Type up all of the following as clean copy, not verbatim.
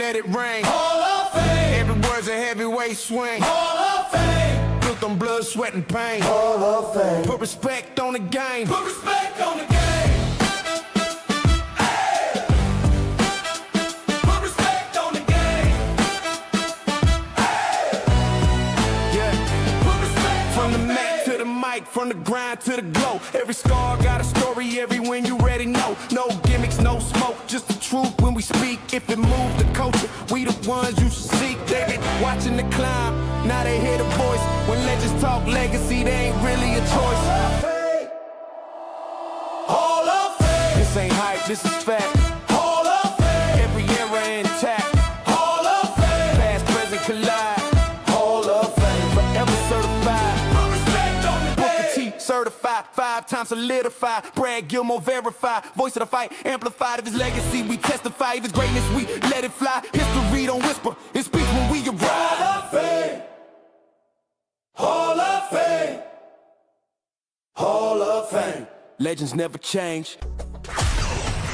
let it rain. Hall of Fame. Every word's a heavyweight swing. Hall of Fame. Built on blood, sweat, and pain. Hall of Fame. Put respect on the game. Put respect on the game. From the grind to the glow, every scar got a story, every win you already know. No gimmicks, no smoke, just the truth when we speak. If it moves the culture, we the ones you should seek. They been watching the climb, now they hear the voice. When legends talk legacy, they ain't really a choice. Hall of Fame. This ain't hype, this is fact. Hall of Fame. Every era intact. Hall of Fame. Past, present collide. Hall of Fame. Forever certified. Certified, 5 times solidified. Brad Gilmore verified. Voice of the fight, amplified. Of his legacy, we testify. Of his greatness, we let it fly. History don't whisper, it speaks when we arrive. Hall of Fame. Hall of Fame. Hall of Fame. Legends never change.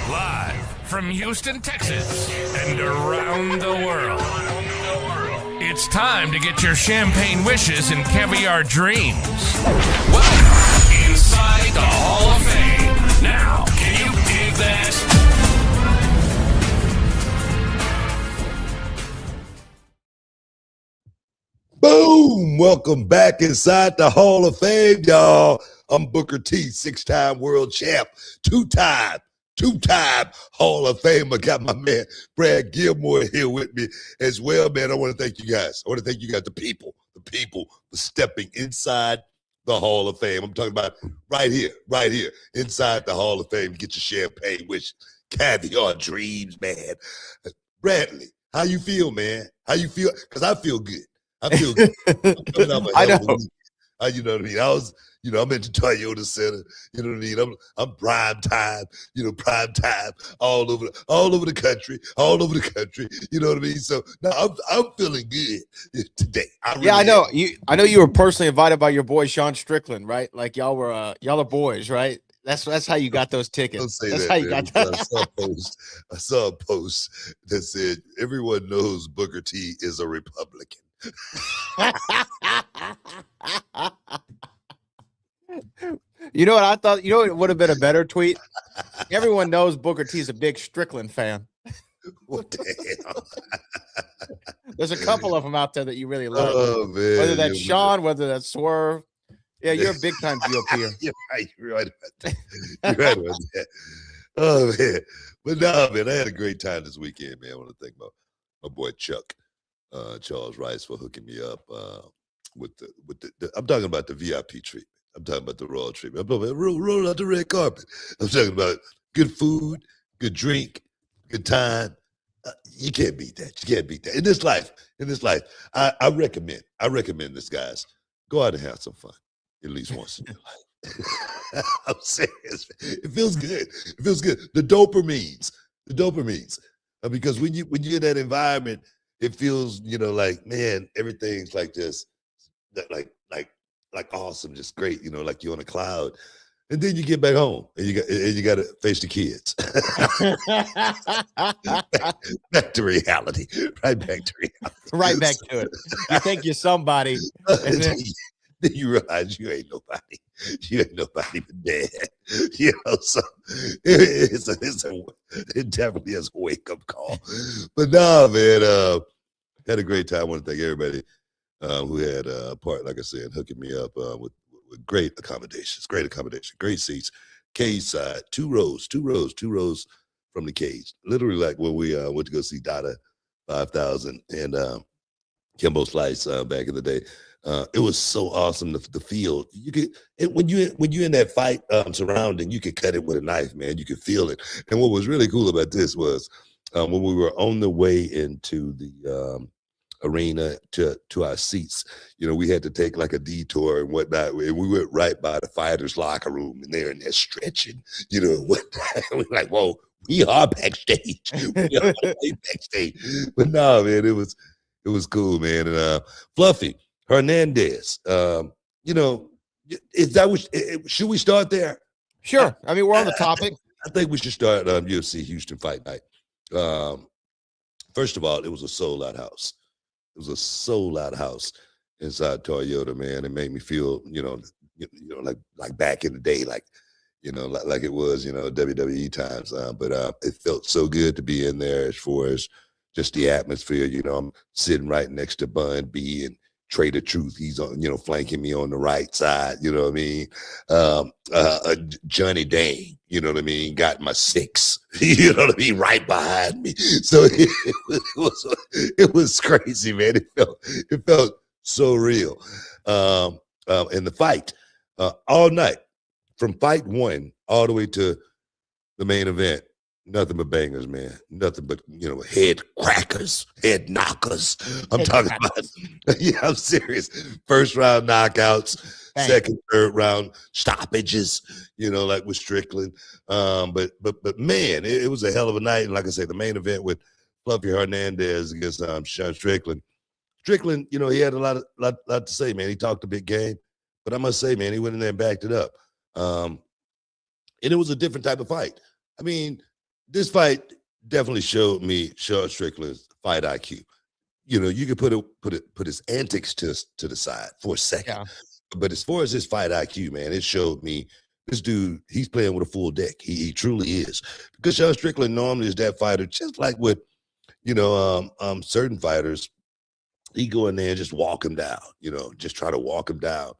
Live from Houston, Texas, and around the world. It's time to get your champagne wishes and caviar dreams. Welcome inside the Hall of Fame. Now, can you dig that? Boom! Welcome back inside the Hall of Fame, y'all. I'm Booker T, 6-time world champ, two-time Hall of Fame. I got my man Brad Gilmore here with me as well, man. I want to thank you guys. The people for stepping inside the Hall of Fame. I'm talking about right here, inside the Hall of Fame. Get your champagne wish, caviar dreams, man. Bradley, how you feel, man? How you feel? Because I feel good. I'm coming out I know. You know what I mean? I'm at the Toyota Center. You know what I mean? I'm prime time. Prime time all over the country. You know what I mean? So now I'm feeling good today. I know. I know you were personally invited by your boy Sean Strickland, right? Like y'all are boys, right? That's how you got those tickets. Don't say that's that, how you man. got that. I saw a post that said everyone knows Booker T is a Republican. You know what I thought? You know what would have been a better tweet? Everyone knows Booker T's a big Strickland fan. What the hell? There's a couple of them out there that you really like. Oh, man. Whether that's Sean, whether that's Swerve. Yeah, you're a big time GOPer. You're right about that. Oh, man. But no, man, I had a great time this weekend, man. I want to thank my boy Chuck, Charles Rice, for hooking me up with the I'm talking about the VIP treatment. I'm talking about the royal treatment. I'm talking about rolling out the red carpet. I'm talking about good food, good drink, good time. You can't beat that. You can't beat that. In this life, I recommend this, guys. Go out and have some fun at least once in your life. I'm serious. It feels good. The dopamines. Because when you're in that environment, it feels, like, man, everything's like this, like awesome, just great, like you're on a cloud. And then you get back home and you got to face the kids. back to reality. Right back to reality. Right back to it. You think you're somebody. And then you realize you ain't nobody. You ain't nobody but dad. So it definitely is a wake-up call. But no, man, had a great time. I want to thank everybody who had a part, like I said, hooking me up with great accommodations, great seats, cage side, two rows from the cage. Literally, like when we went to go see Dada 5000 and Kimbo Slice back in the day. It was so awesome. The field, when you're in that fight surrounding, you could cut it with a knife, man. You could feel it. And what was really cool about this was when we were on the way into the arena to our seats, we had to take like a detour and whatnot, and we went right by the fighters' locker room, and they're in there stretching, whatnot. We're like, whoa, we are backstage. But no, man, it was cool, man. And Fluffy Hernandez, is that should we start there? Sure. I mean, we're on the topic. I think we should start UFC Houston Fight Night. First of all, it was a sold out house. It was a sold out house inside Toyota, man. It made me feel, like back in the day, like like it was, WWE times. But it felt so good to be in there as far as just the atmosphere. I'm sitting right next to Bun B and Trader Truth. He's on, flanking me on the right side. You know what I mean? Johnny Dang, you know what I mean? Got my 6, you know what I mean? Right behind me. So it was crazy, man. It felt so real. And the fight all night, from fight 1 all the way to the main event, nothing but bangers, man. Nothing but, head crackers, head knockers. I'm talking about, yeah, I'm serious. First round knockouts, Bang. second, third round stoppages, like with Strickland. But man, it was a hell of a night. And like I said, the main event with Fluffy Hernandez against Sean Strickland. Strickland, he had a lot to say, man. He talked a big game. But I must say, man, he went in there and backed it up. And it was a different type of fight. I mean, this fight definitely showed me Sean Strickland's fight IQ. You could put his antics to the side for a second. Yeah. But as far as his fight IQ, man, it showed me this dude, he's playing with a full deck. He truly is. Because Sean Strickland normally is that fighter, just like with, certain fighters, he go in there and just walk him down, just try to walk him down.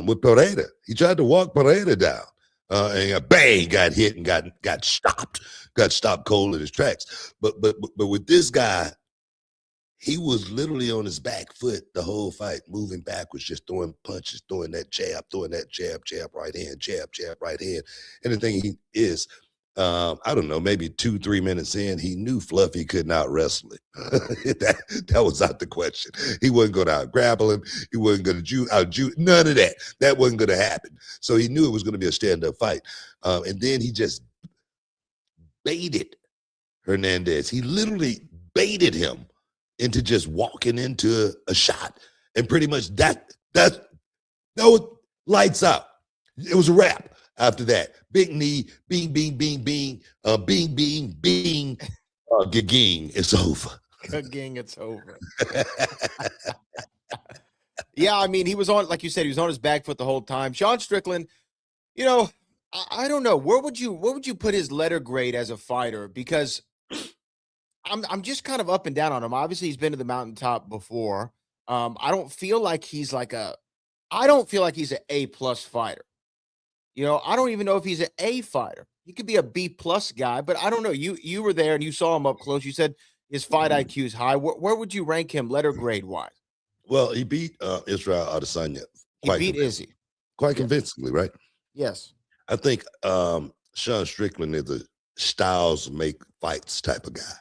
With Pereira, he tried to walk Pereira down. And bang, got hit and got stopped cold in his tracks. But with this guy, he was literally on his back foot the whole fight, moving backwards, just throwing punches, throwing that jab, jab, right hand, jab, right hand. And the thing he is, I don't know, maybe 2-3 minutes in, he knew Fluffy could not wrestle him. that was out the question. He wasn't going to out-grapple him. He wasn't going to out-juke, none of that. That wasn't going to happen. So he knew it was going to be a stand-up fight. And then he just baited Hernandez. He literally baited him into just walking into a shot. And pretty much that was lights out. It was a wrap. After that, big knee, bing, bing, bing, bing, bing, bing, bing, gaging, it's over. Gaging, it's over. Yeah, I mean, he was on, like you said, he was on his back foot the whole time. Sean Strickland, I don't know. Where would you put his letter grade as a fighter? Because I'm just kind of up and down on him. Obviously, he's been to the mountaintop before. I don't feel like he's an A+ fighter. I don't even know if he's an A fighter. He could be a B+ guy, but I don't know. You were there and you saw him up close. You said his fight IQ is high. Where would you rank him letter grade wise? Well, he beat Israel Adesanya. He beat Izzy. Quite convincingly, right? Yes. I think Sean Strickland is a styles make fights type of guy.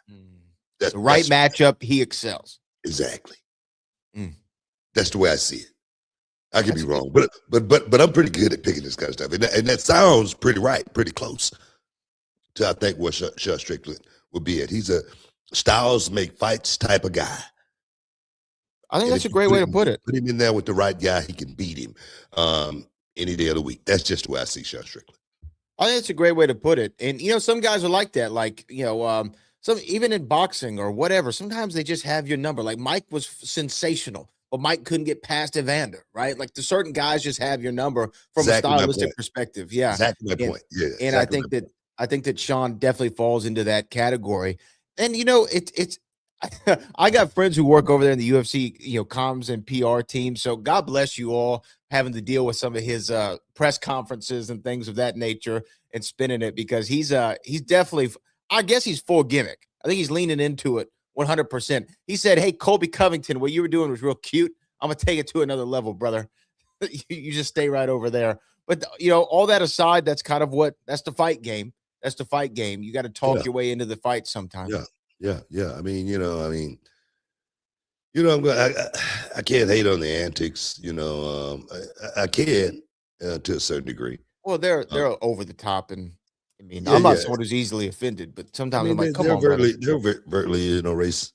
The right matchup, he excels. Exactly. That's the way I see it. I could be wrong, but I'm pretty good at picking this kind of stuff, and that sounds pretty right, pretty close to I think where Sean Strickland would be at. He's a styles make fights type of guy. I think that's a great way to put it. Put him in there with the right guy, he can beat him any day of the week. That's just the way I see Sean Strickland. I think it's a great way to put it. And some guys are like that, like some even in boxing or whatever. Sometimes they just have your number. Like Mike was sensational. But Mike couldn't get past Evander, right? Like the certain guys just have your number from a stylistic perspective. Yeah. Exactly my point. Yeah. And I think that Sean definitely falls into that category. And it's I got friends who work over there in the UFC, comms and PR team. So God bless you all having to deal with some of his press conferences and things of that nature and spinning it, because he's definitely, I guess he's full gimmick. I think he's leaning into it 100%. He said, "Hey, Colby Covington, what you were doing was real cute. I'm going to take it to another level, brother. You just stay right over there." But, all that aside, that's kind of that's the fight game. That's the fight game. You got to talk your way into the fight sometimes. Yeah. I mean, I can't hate on the antics. I can to a certain degree. Well, they're over the top, and I'm not someone who's easily offended, but sometimes I'm like, come on, they're overtly, racist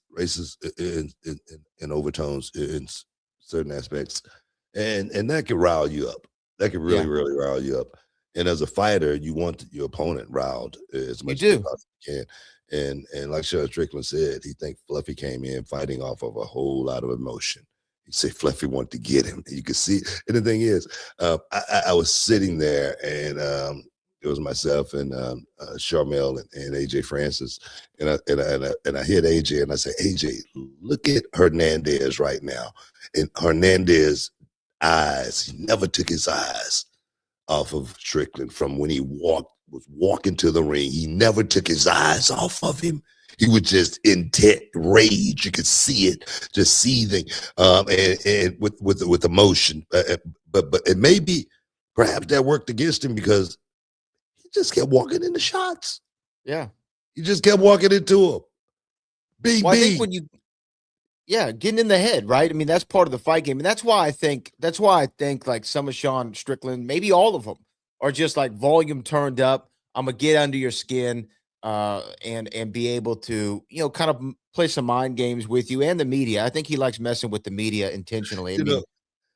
in overtones in certain aspects, and that can rile you up. That can really rile you up. And as a fighter, you want your opponent riled as much as you possibly can. And like Sean Strickland said, he think Fluffy came in fighting off of a whole lot of emotion. He said Fluffy wanted to get him. And you could see. And the thing is, I was sitting there, and it was myself and Charmel and AJ Francis, and I hit AJ and I said, AJ, look at Hernandez right now. And Hernandez eyes, he never took his eyes off of Strickland from when he was walking to the ring. He never took his eyes off of him. He was just intent rage. You could see it, just seething, and with emotion. But it may be perhaps that worked against him because he just kept walking into shots. Yeah, he just kept walking into him. Well, I think when you, getting in the head, right? I mean, that's part of the fight game, and that's why I think like some of Sean Strickland, maybe all of them, are just like volume turned up. I'm gonna get under your skin. And be able to, kind of play some mind games with you and the media. I think he likes messing with the media intentionally.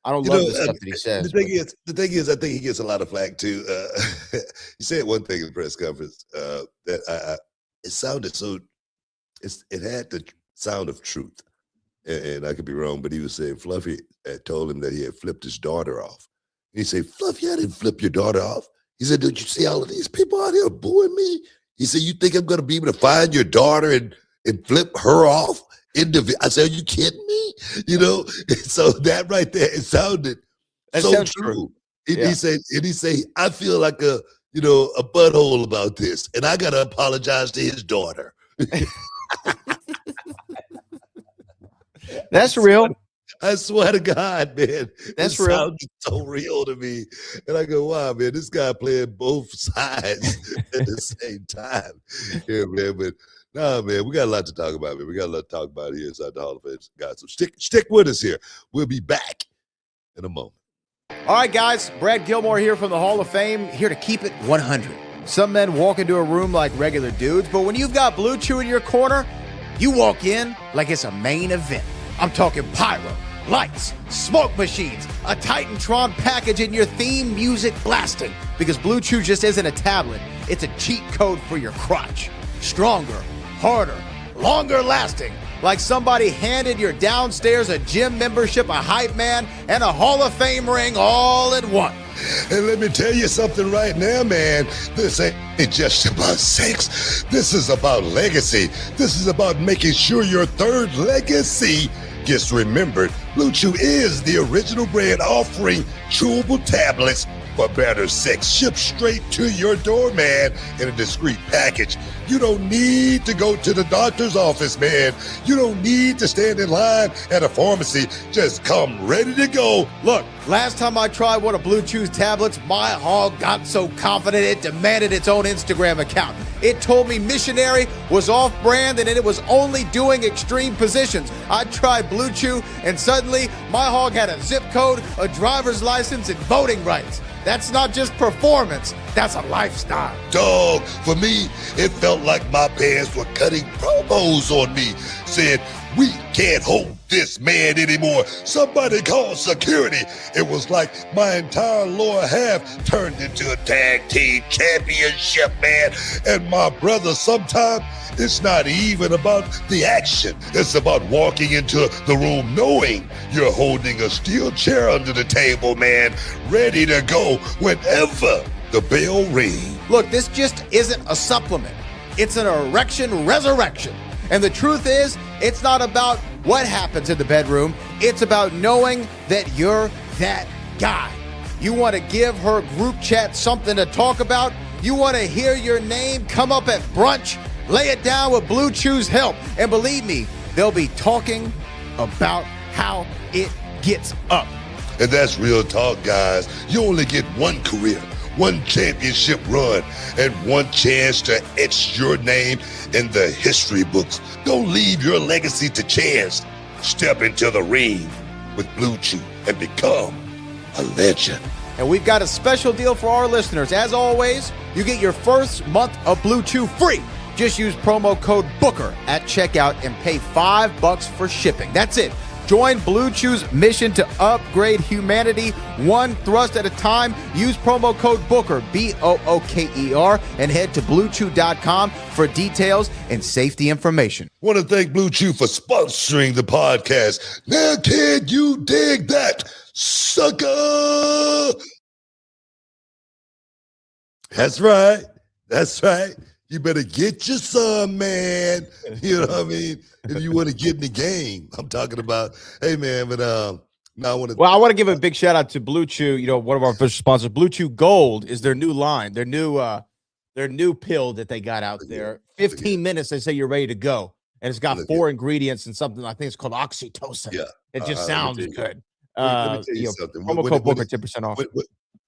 I don't love the stuff that he says. The thing is, I think he gets a lot of flack too. He said one thing in the press conference that it sounded so. It had the sound of truth, and I could be wrong, but he was saying Fluffy had told him that he had flipped his daughter off. And he said, "Fluffy, I didn't flip your daughter off." He said, "Don't you see all of these people out here booing me?" He said, "You think I'm going to be able to find your daughter and flip her off?" I said, "Are you kidding me?" So that right there, it sounded so true. He said, "I feel like a butthole about this, and I got to apologize to his daughter." That's real. I swear to God, man. That's real. Sounds so real to me. And I go, wow, man, this guy playing both sides at the same time. Yeah, man. But nah, man, we got a lot to talk about, man. We got a lot to talk about here inside the Hall of Fame, guys. So stick with us here. We'll be back in a moment. All right, guys. Brad Gilmore here from the Hall of Fame, here to keep it 100. Some men walk into a room like regular dudes, but when you've got Blue Chew in your corner, you walk in like it's a main event. I'm talking pyro, lights, smoke machines, a Titantron package, and your theme music blasting. Because Blue Chew just isn't a tablet, it's a cheat code for your crotch. Stronger, harder, longer lasting. Like somebody handed your downstairs a gym membership, a hype man, and a Hall of Fame ring all in one. And let me tell you something right now, man. This ain't just about sex. This is about legacy. This is about making sure your third legacy gets remembered. Blue Chew is the original brand offering chewable tablets for better sex, shipped straight to your door, man, in a discreet package. You don't need to go to the doctor's office, man. You don't need to stand in line at a pharmacy. Just come ready to go. Look, last time I tried one of Blue Chew's tablets, my hog got so confident it demanded its own Instagram account. It told me missionary was off-brand and it was only doing extreme positions. I tried Blue Chew and suddenly my hog had a zip code, a driver's license, and voting rights. That's not just performance, that's a lifestyle. Dog, for me, it felt like my parents were cutting promos on me, saying, "We can't hold this man anymore. Somebody call security." It was like my entire lower half turned into a tag team championship, man. And my brother, sometimes it's not even about the action. It's about walking into the room knowing you're holding a steel chair under the table, man, ready to go whenever the bell rings. Look, this just isn't a supplement. It's an erection resurrection. And the truth is, it's not about what happens in the bedroom. It's about knowing that you're that guy. You want to give her group chat something to talk about? You want to hear your name come up at brunch? Lay it down with Blue Chew's help. And believe me, they'll be talking about how it gets up. And that's real talk, guys. You only get one career, one championship run, and one chance to etch your name in the history books. Don't leave your legacy to chance. Step into the ring with Blue Chew and become a legend. And we've got a special deal for our listeners. As always, you get your first month of Blue Chew free. Just use promo code BOOKER at checkout and pay $5 for shipping. That's it. Join Blue Chew's mission to upgrade humanity one thrust at a time. Use promo code Booker, BOOKER, and head to BlueChew.com for details and safety information. Want to thank Blue Chew for sponsoring the podcast. Now, can you dig that, sucker? That's right. That's right. You better get your son, man. You know what I mean? If you want to get in the game, I'm talking about. Hey, man, but now I want to. Well, I want to give a big shout out to Blue Chew. You know, one of our official sponsors. Blue Chew Gold is their new line, their new pill that they got out there. 15 minutes, they say you're ready to go, and it's got 4 ingredients and something. I think it's called oxytocin. Yeah, it just sounds good. Let me tell you something. Promo code Booker, 10% off.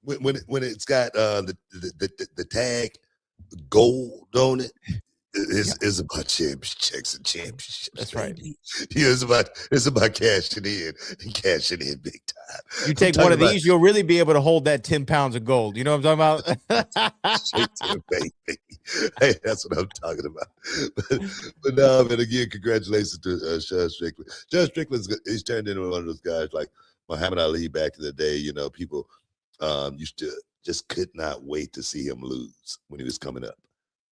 When it's got the tag gold on it, it's about checks and championships. That's right. Yeah, it's about cashing in and cashing in big time. You take one of these, you'll really be able to hold that 10 pounds of gold. You know what I'm talking about? Baby. Hey, that's what I'm talking about. But no, man, again, congratulations to Sean Strickland. Sean Strickland, he's turned into one of those guys like Muhammad Ali back in the day. You know, people used to just could not wait to see him lose when he was coming up.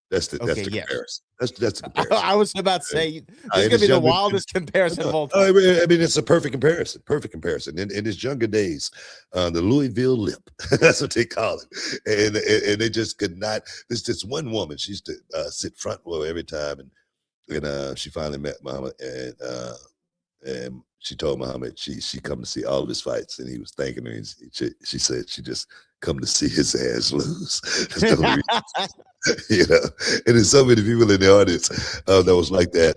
That's the comparison. That's the comparison. I was about to say this is gonna be the wildest comparison of all time. I mean, it's a perfect comparison. Perfect comparison. In his younger days, the Louisville Lip, that's what they call it, and they just could not. There's this one woman. She used to sit front row every time, and she finally met Muhammad, and she told Muhammad she come to see all of his fights, and he was thanking her. She said she just come to see his ass lose. You know, and there's so many people in the audience that was like that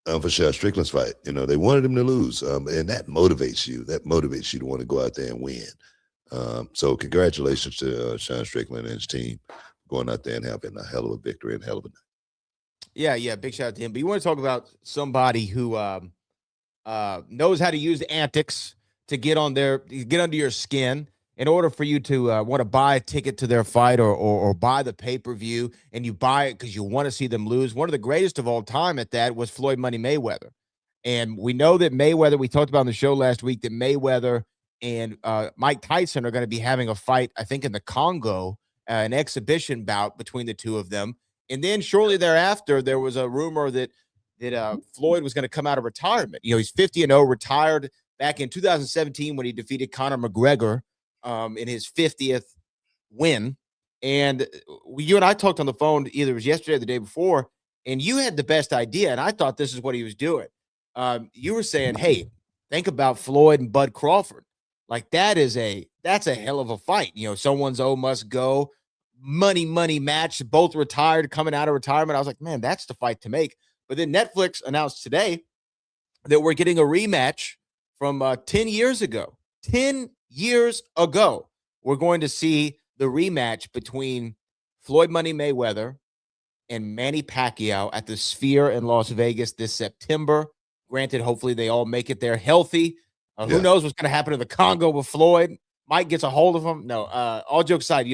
for Sean Strickland's fight. You know, they wanted him to lose, and that motivates you. That motivates you to want to go out there and win. So congratulations to Sean Strickland and his team going out there and having a hell of a victory and hell of a night. Yeah, big shout out to him. But you want to talk about somebody who knows how to use the antics to get under your skin in order for you to want to buy a ticket to their fight or buy the pay-per-view, and you buy it because you want to see them lose. One of the greatest of all time at that was Floyd Money Mayweather. And we know that Mayweather, we talked about on the show last week, that Mayweather and Mike Tyson are going to be having a fight, I think, in the Congo, an exhibition bout between the two of them. And then shortly thereafter, there was a rumor that Floyd was going to come out of retirement. You know, he's 50-0, retired back in 2017 when he defeated Conor McGregor in his 50th win. And you and I talked on the phone, either it was yesterday or the day before, and you had the best idea, and I thought this is what he was doing. You were saying, hey, think about Floyd and Bud Crawford. Like, that's a hell of a fight. You know, someone's must go. Money match, both retired, coming out of retirement. I was like, man, that's the fight to make. But then Netflix announced today that we're getting a rematch from 10 years ago. 10 years ago, we're going to see the rematch between Floyd Money Mayweather and Manny Pacquiao at the Sphere in Las Vegas this September. Granted, hopefully they all make it there healthy. Who knows what's going to happen to the Congo with Floyd? Mike gets a hold of him. No, all jokes aside,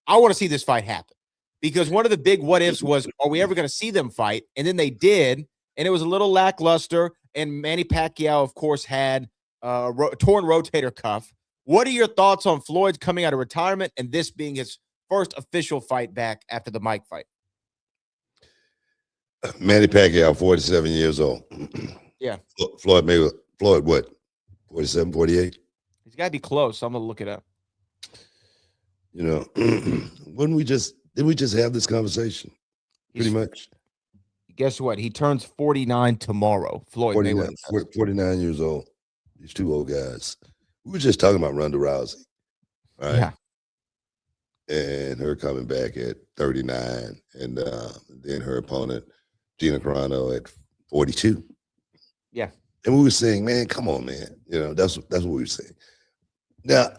I want to see this fight happen, because one of the big what ifs was, are we ever going to see them fight? And then they did, and it was a little lackluster. And Manny Pacquiao, of course, had a torn rotator cuff. What are your thoughts on Floyd coming out of retirement and this being his first official fight back after the Mike fight? Manny Pacquiao, 47 years old. Yeah. Floyd what? 47, 48? He's got to be close. I'm going to look it up. You know, didn't we just have this conversation? Pretty much. Guess what? He turns 49 tomorrow. Floyd 49, Mayweather. 49 years old. These two old guys. We were just talking about Ronda Rousey, right? Yeah. And her coming back at 39, and then her opponent, Gina Carano, at 42. Yeah. And we were saying, man, come on, man. You know, that's what we were saying. Now,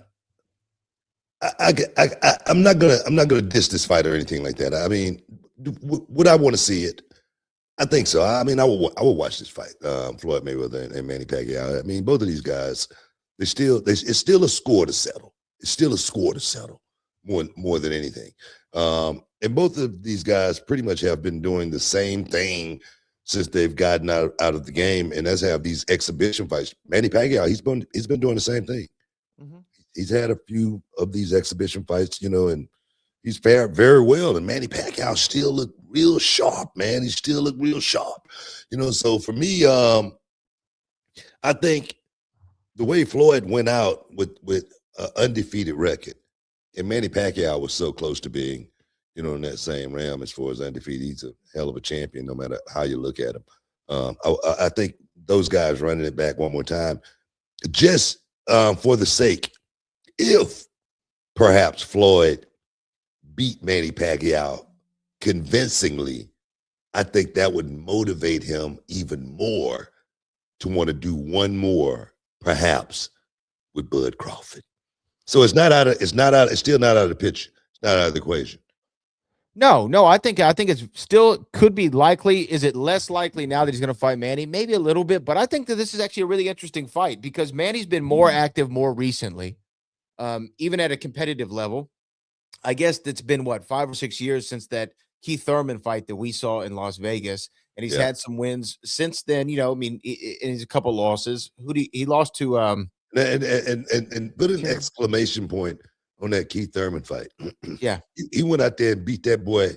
I'm not gonna diss this fight or anything like that. I mean, would I want to see it? I think so. I mean, I will watch this fight, Floyd Mayweather and Manny Pacquiao. I mean, both of these guys, it's still a score to settle. It's still a score to settle more than anything. And both of these guys pretty much have been doing the same thing since they've gotten out of the game, and that's have these exhibition fights. Manny Pacquiao, he's been doing the same thing. Mhm. He's had a few of these exhibition fights, and he's fared very well. And Manny Pacquiao still look real sharp, man. He still look real sharp, So for me, I think the way Floyd went out with an undefeated record, and Manny Pacquiao was so close to being, in that same realm as far as undefeated. He's a hell of a champion, no matter how you look at him. I think those guys running it back one more time, just for the sake, if perhaps Floyd beat Manny Pacquiao convincingly, I think that would motivate him even more to want to do one more, perhaps, with Bud Crawford. So it's still not out of the picture. It's not out of the equation. No, I think it's still could be likely. Is it less likely now that he's going to fight Manny? Maybe a little bit, but I think that this is actually a really interesting fight because Manny's been more active more recently, even at a competitive level. I guess it's been 5 or 6 years since that Keith Thurman fight that we saw in Las Vegas, and he's had some wins since then. And he's a couple losses. He lost to? And put an exclamation point on that Keith Thurman fight. Yeah, he went out there and beat that boy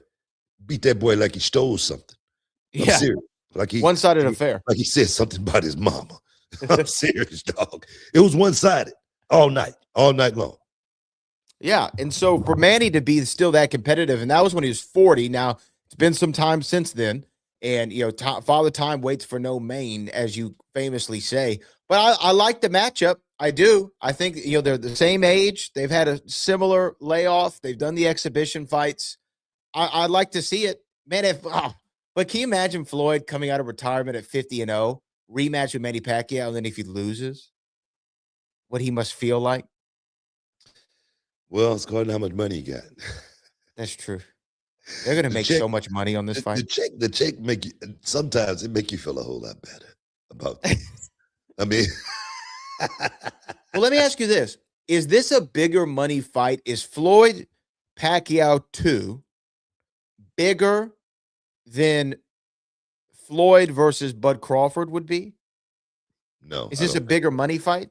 like he stole something. I'm serious. Like one-sided affair. Like he said something about his mama. I'm serious, dog. It was one-sided all night long. Yeah, and so for Manny to be still that competitive, and that was when he was 40. Now it's been some time since then, and Father Time waits for no man, as you famously say. But I like the matchup. I do. I think they're the same age. They've had a similar layoff. They've done the exhibition fights. I'd like to see it, man. But can you imagine Floyd coming out of retirement at 50-0, rematch with Manny Pacquiao, and then if he loses, what he must feel like? Well, it's according to how much money he got. That's true. They're going to make so much money on this fight. The check sometimes it make you feel a whole lot better about things. I mean, well, let me ask you this. Is this a bigger money fight? Is Floyd Pacquiao 2 bigger than Floyd versus Bud Crawford would be? No. Is this a bigger money fight?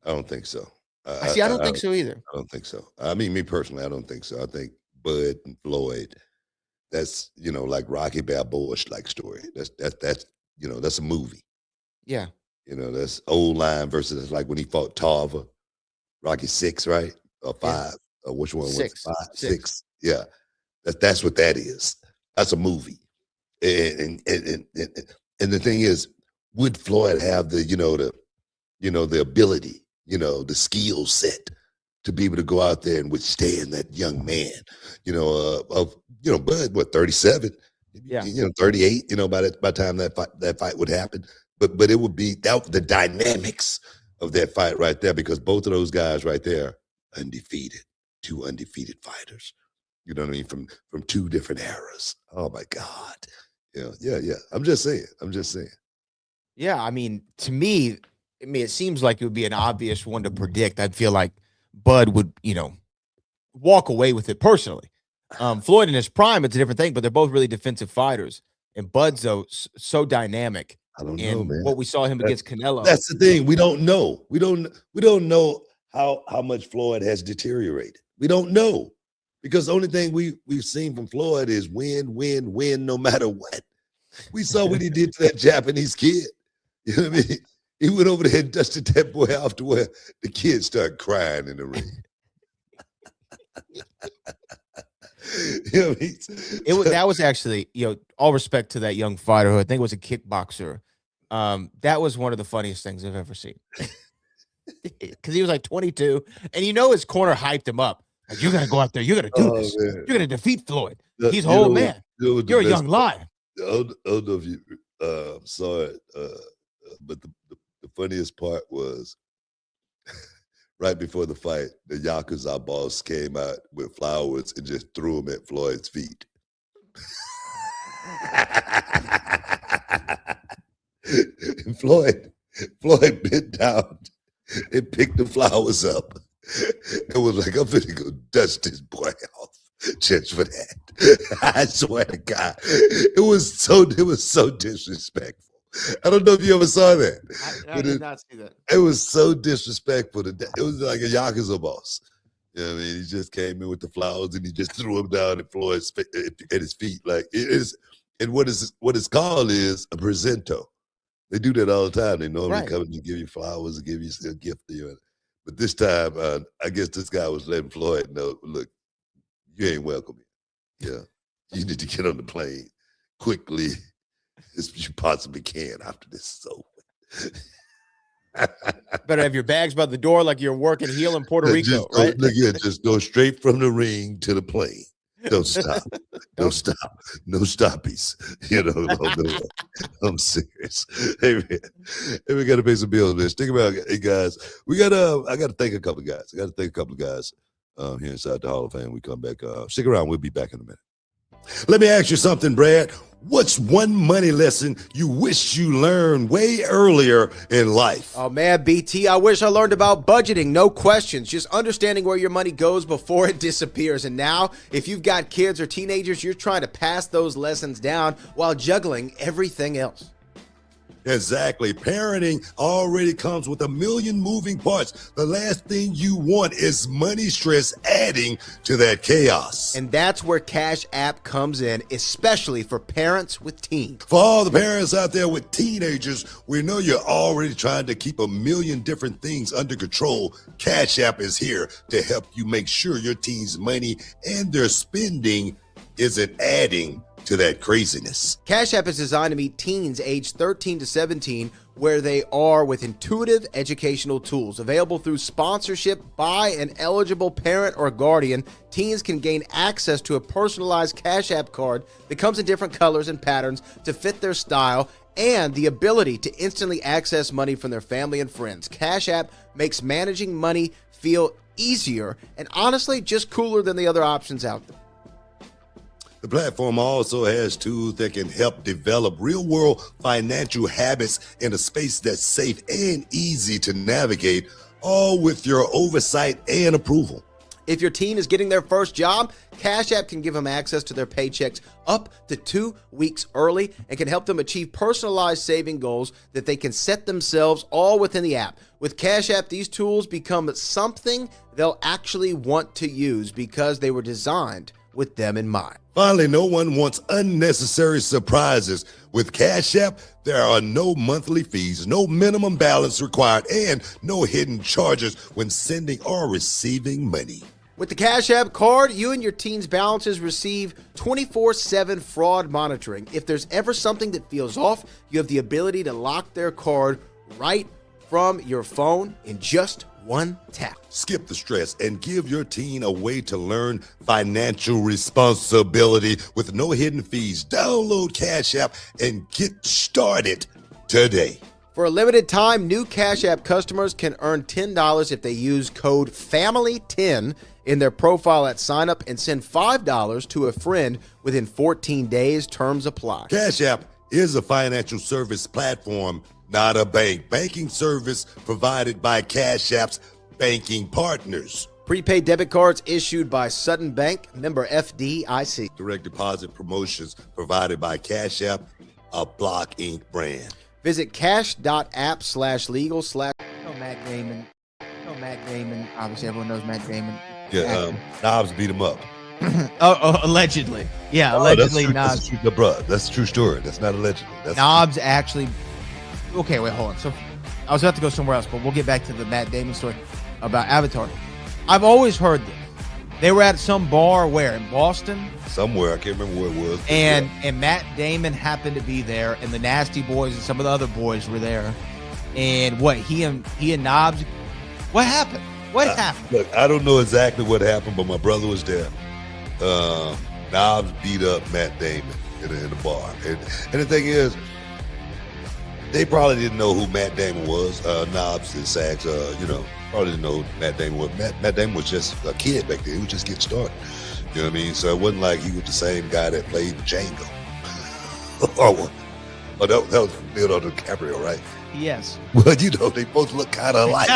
I don't think so. I don't think so either. I don't think so. I mean, me personally, I don't think so. I think Bud and Floyd, that's, like Rocky Balboa's like story. That's a movie. Yeah. That's old line versus like when he fought Tarver, Rocky 6, right? Or 5. Yeah. Or which one was 6. 5? 6. Yeah. That's what that is. That's a movie. And the thing is, would Floyd have the ability, the skill set to be able to go out there and withstand that young man, Bud, 37, yeah, 38, by the time that fight would happen. But it would be the dynamics of that fight right there, because both of those guys right there, undefeated, 2 undefeated fighters. You know what I mean? From 2 different eras. Oh my God. Yeah. I'm just saying. Yeah, I mean, to me, it seems like it would be an obvious one to predict. I'd feel like Bud would, walk away with it personally. Floyd in his prime, it's a different thing, but they're both really defensive fighters. And Bud's so dynamic. I don't know, man. What we saw him against Canelo. That's the thing. We don't know. We don't know how much Floyd has deteriorated. We don't know. Because the only thing we've seen from Floyd is win, no matter what. We saw what he did to that Japanese kid. You know what I mean? He went over there and dusted that boy off to where the kid started crying in the ring. You know what I mean? That was actually, all respect to that young fighter who I think was a kickboxer. That was one of the funniest things I've ever seen. Because he was like 22, and his corner hyped him up. Like, you're gonna go out there, you're gonna do this. Man. You're gonna defeat Floyd. He's an old man. You're a young lion. I don't know if you saw it, but the funniest part was right before the fight, the Yakuza boss came out with flowers and just threw them at Floyd's feet. And Floyd bent down and picked the flowers up and was like, I'm finna go dust this boy off just for that. I swear to God, it was so disrespectful. I don't know if you ever saw that. I did not see that. It was so disrespectful. It was like a Yakuza boss. You know what I mean? He just came in with the flowers and he just threw them down the floor at his feet. Like it is, and what it's called is a presento. They do that all the time. They normally come and give you flowers and give you a gift to you. But this time, I guess this guy was letting Floyd know, look, you ain't welcome here. Yeah. You need to get on the plane quickly as you possibly can after this is over. Better have your bags by the door like you're working heel in Puerto Rico, right? Just go straight from the ring to the plane. Don't stop. Don't stop. No stoppies. You know, I'm serious. Hey, man. Hey, we got to pay some bills, man. Think about it, hey, guys. I got to thank a couple of guys. Here inside the Hall of Fame. We come back. Stick around. We'll be back in a minute. Let me ask you something, Brad. What's one money lesson you wish you learned way earlier in life? Oh, man, BT, I wish I learned about budgeting. No questions. Just understanding where your money goes before it disappears. And now, if you've got kids or teenagers, you're trying to pass those lessons down while juggling everything else. Exactly. Parenting already comes with a million moving parts. The last thing you want is money stress adding to that chaos. And that's where Cash App comes in, especially for parents with teens. For all the parents out there with teenagers, we know you're already trying to keep a million different things under control. Cash App is here to help you make sure your teens' money and their spending isn't adding to that craziness. Cash App is designed to meet teens aged 13 to 17 where they are with intuitive educational tools. Available through sponsorship by an eligible parent or guardian, teens can gain access to a personalized Cash App card that comes in different colors and patterns to fit their style, and the ability to instantly access money from their family and friends. Cash App makes managing money feel easier and honestly just cooler than the other options out there. The platform also has tools that can help develop real-world financial habits in a space that's safe and easy to navigate, all with your oversight and approval. If your teen is getting their first job, Cash App can give them access to their paychecks up to 2 weeks early and can help them achieve personalized saving goals that they can set themselves all within the app. With Cash App, these tools become something they'll actually want to use because they were designed with them in mind. Finally, no one wants unnecessary surprises. With Cash App, there are no monthly fees, no minimum balance required, and no hidden charges when sending or receiving money. With the Cash App card, you and your teen's balances receive 24/7 fraud monitoring. If there's ever something that feels off, you have the ability to lock their card right from your phone in just one tap. Skip the stress and give your teen a way to learn financial responsibility with no hidden fees. Download Cash App and get started today. For a limited time, new Cash App customers can earn $10 if they use code FAMILY10 in their profile at sign up and send $5 to a friend within 14 days. Terms apply. Cash App is a financial service platform, not a bank. Banking service provided by Cash App's banking partners. Prepaid debit cards issued by Sutton Bank, member FDIC. Direct deposit promotions provided by Cash App, a Block Inc. brand. Visit cash.app/legal/ Matt Damon. Matt Damon. Obviously, everyone knows Matt Damon. Yeah, Knobs beat him up. Allegedly. Yeah, allegedly Knobs. That's a true story. That's not allegedly. Knobs actually. Okay, wait, hold on. So I was about to go somewhere else, but we'll get back to the Matt Damon story about Avatar. I've always heard this. They were at some bar where in Boston, somewhere, I can't remember where it was. And Matt Damon happened to be there, and the Nasty Boys and some of the other boys were there. And what he and Knobs, what happened? What happened? Look, I don't know exactly what happened, but my brother was there. Knobs beat up Matt Damon in the bar, and the thing is, they probably didn't know who Matt Damon was. Knobs and Sags, probably didn't know who Matt Damon was. Matt Damon was just a kid back then. He was just getting started. You know what I mean? So it wasn't like he was the same guy that played Django. That was Leonardo DiCaprio, right? Yes. Well, you know, they both look kind of alike.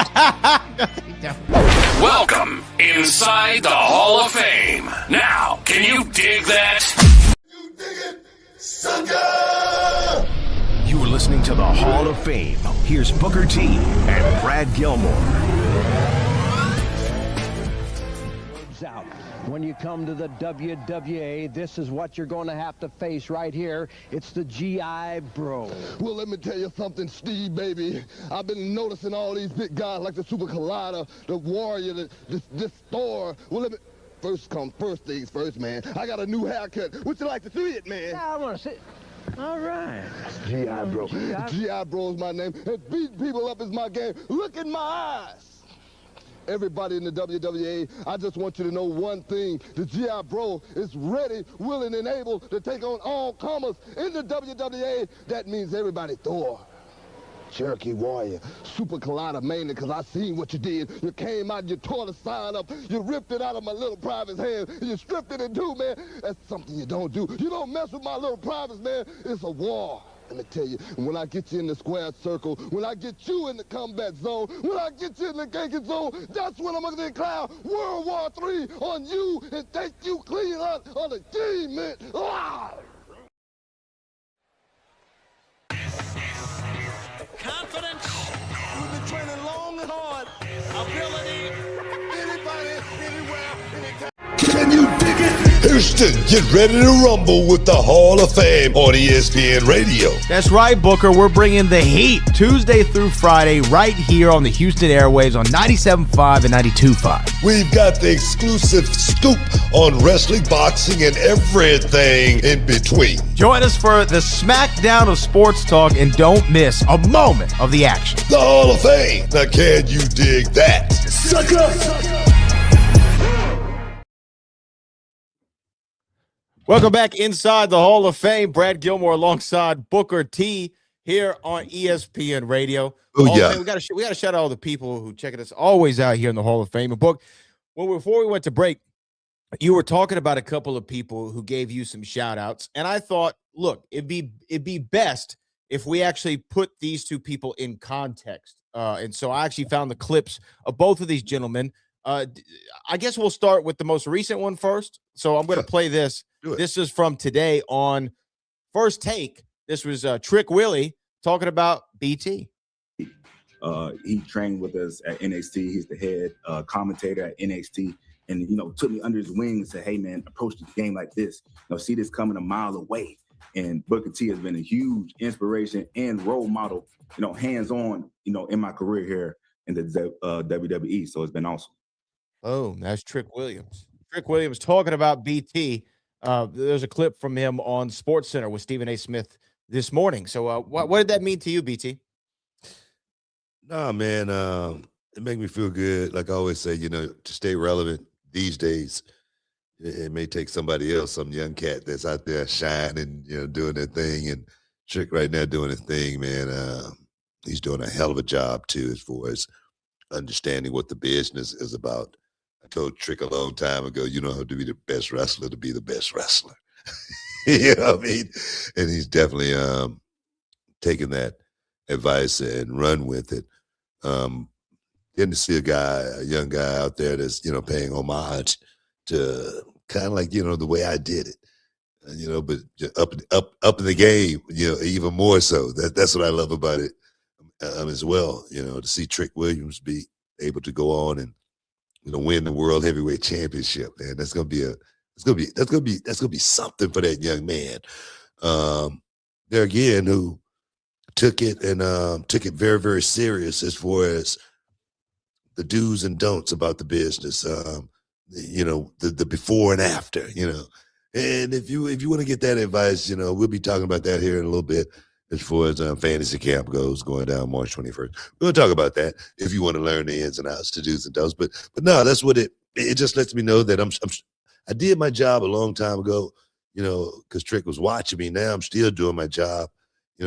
Welcome inside the Hall of Fame. Now, can you dig that? You dig it, sucker? You're listening to the Hall of Fame. Here's Booker T and Brad Gilmore. Out. When you come to the WWE, this is what you're going to have to face right here. It's the GI Bro. Well, let me tell you something, Steve, baby. I've been noticing all these big guys like the Super Collider, the Warrior, this Thor. Well, let me... First things first, man. I got a new haircut. Would you like to see it, man? I want to see. All right. GI Bro. GI Bro is my name. And beating people up is my game. Look in my eyes. Everybody in the WWE, I just want you to know one thing. The GI Bro is ready, willing, and able to take on all comers in the WWE. That means everybody. Thor, Cherokee Warrior, Super Collider, mainly because I seen what you did. You came out, you tore the sign up, you ripped it out of my little private's hand, and you stripped it in two, man. That's something you don't do. You don't mess with my little privates, man. It's a war. Let me tell you, when I get you in the square circle, when I get you in the combat zone, when I get you in the ganking zone, that's when I'm going to declare World War III on you and take you clean out on the team, man. Ah! Confidence. We've been training long and hard. Ability. Anybody, anywhere, anytime. Can you dig it? Houston, get ready to rumble with the Hall of Fame on ESPN Radio. That's right, Booker. We're bringing the heat Tuesday through Friday right here on the Houston airwaves on 97.5 and 92.5. We've got the exclusive scoop on wrestling, boxing, and everything in between. Join us for the smackdown of sports talk and don't miss a moment of the action. The Hall of Fame. Now, can you dig that? Sucker! Welcome back inside the Hall of Fame. Brad Gilmore alongside Booker T here on ESPN Radio. Oh, Hall of yeah. Fame, we got to shout out all the people who checking us always out here in the Hall of Fame. And Book, well, before we went to break, you were talking about a couple of people who gave you some shout outs. And I thought, look, it'd be best if we actually put these two people in context. And so I actually found the clips of both of these gentlemen. I guess we'll start with the most recent one first. So I'm going to play this. This is from today on First Take. This was Trick Willie talking about BT. He trained with us at NXT. He's the head commentator at NXT, and took me under his wing and said, "Hey man, approach the game like this. See this coming a mile away." And Booker T has been a huge inspiration and role model, hands-on, in my career here in the WWE. So it's been awesome. Oh, that's Trick Williams. Trick Williams talking about BT. There's a clip from him on SportsCenter with Stephen A. Smith this morning. So what did that mean to you, BT? Nah, man, it made me feel good. Like I always say, to stay relevant these days, it may take somebody else, some young cat that's out there shining, doing their thing. And Trick right now doing his thing, man. He's doing a hell of a job, too, as far as understanding what the business is about. I told Trick a long time ago, you know how to be the best wrestler to be the best wrestler. You know what I mean? And he's definitely taken that advice and run with it. Getting to see a young guy out there that's, paying homage to kind of like, the way I did it, but up in the game, even more so. That's what I love about it as well, to see Trick Williams be able to go on and, win the World Heavyweight Championship, man. That's gonna be something for that young man. There again, who took it very, very serious as far as the do's and don'ts about the business. The before and after. And if you want to get that advice, we'll be talking about that here in a little bit. As far as fantasy camp goes, going down March 21st. We'll talk about that if you want to learn the ins and outs, to do's and don'ts. But no, that's what it just lets me know that I did my job a long time ago, because Trick was watching me. Now I'm still doing my job,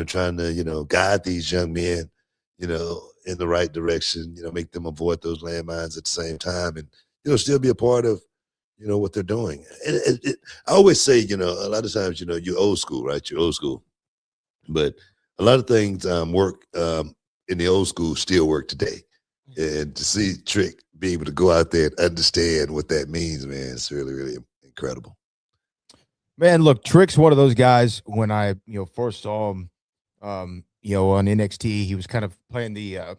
trying to, guide these young men, in the right direction, make them avoid those landmines at the same time and, still be a part of, what they're doing. I always say, a lot of times, you're old school, right? You're old school. But a lot of things work in the old school still work today. And to see Trick be able to go out there and understand what that means, man, it's really, really incredible. Man, look, Trick's one of those guys. When I first saw him, on NXT, he was kind of playing the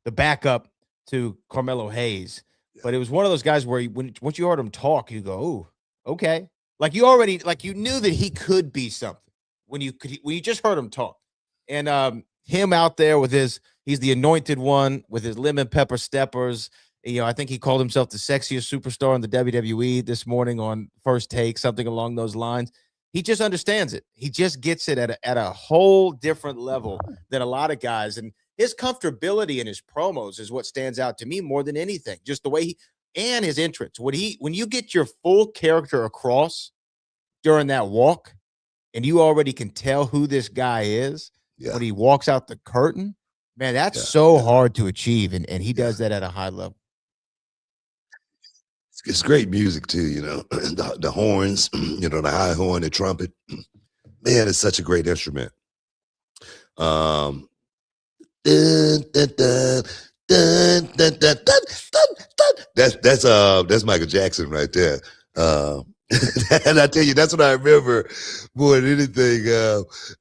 backup to Carmelo Hayes. But it was one of those guys where once you heard him talk, you go, "Ooh, okay." Like you knew that he could be something when you just heard him talk. And him out there with he's the anointed one with his lemon pepper steppers. I think he called himself the sexiest superstar in the WWE this morning on First Take, something along those lines. He just understands it. He just gets it at a whole different level than a lot of guys. And his comfortability in his promos is what stands out to me more than anything. Just the way and his entrance. When you get your full character across during that walk, and you already can tell who this guy is when he walks out the curtain, man, that's so hard to achieve. And he does that at a high level. It's great music too, the horns, the high horn, the trumpet. Man, it's such a great instrument. Dun, dun, dun, dun, dun, dun, dun, dun. That's Michael Jackson right there. And I tell you, that's what I remember more than anything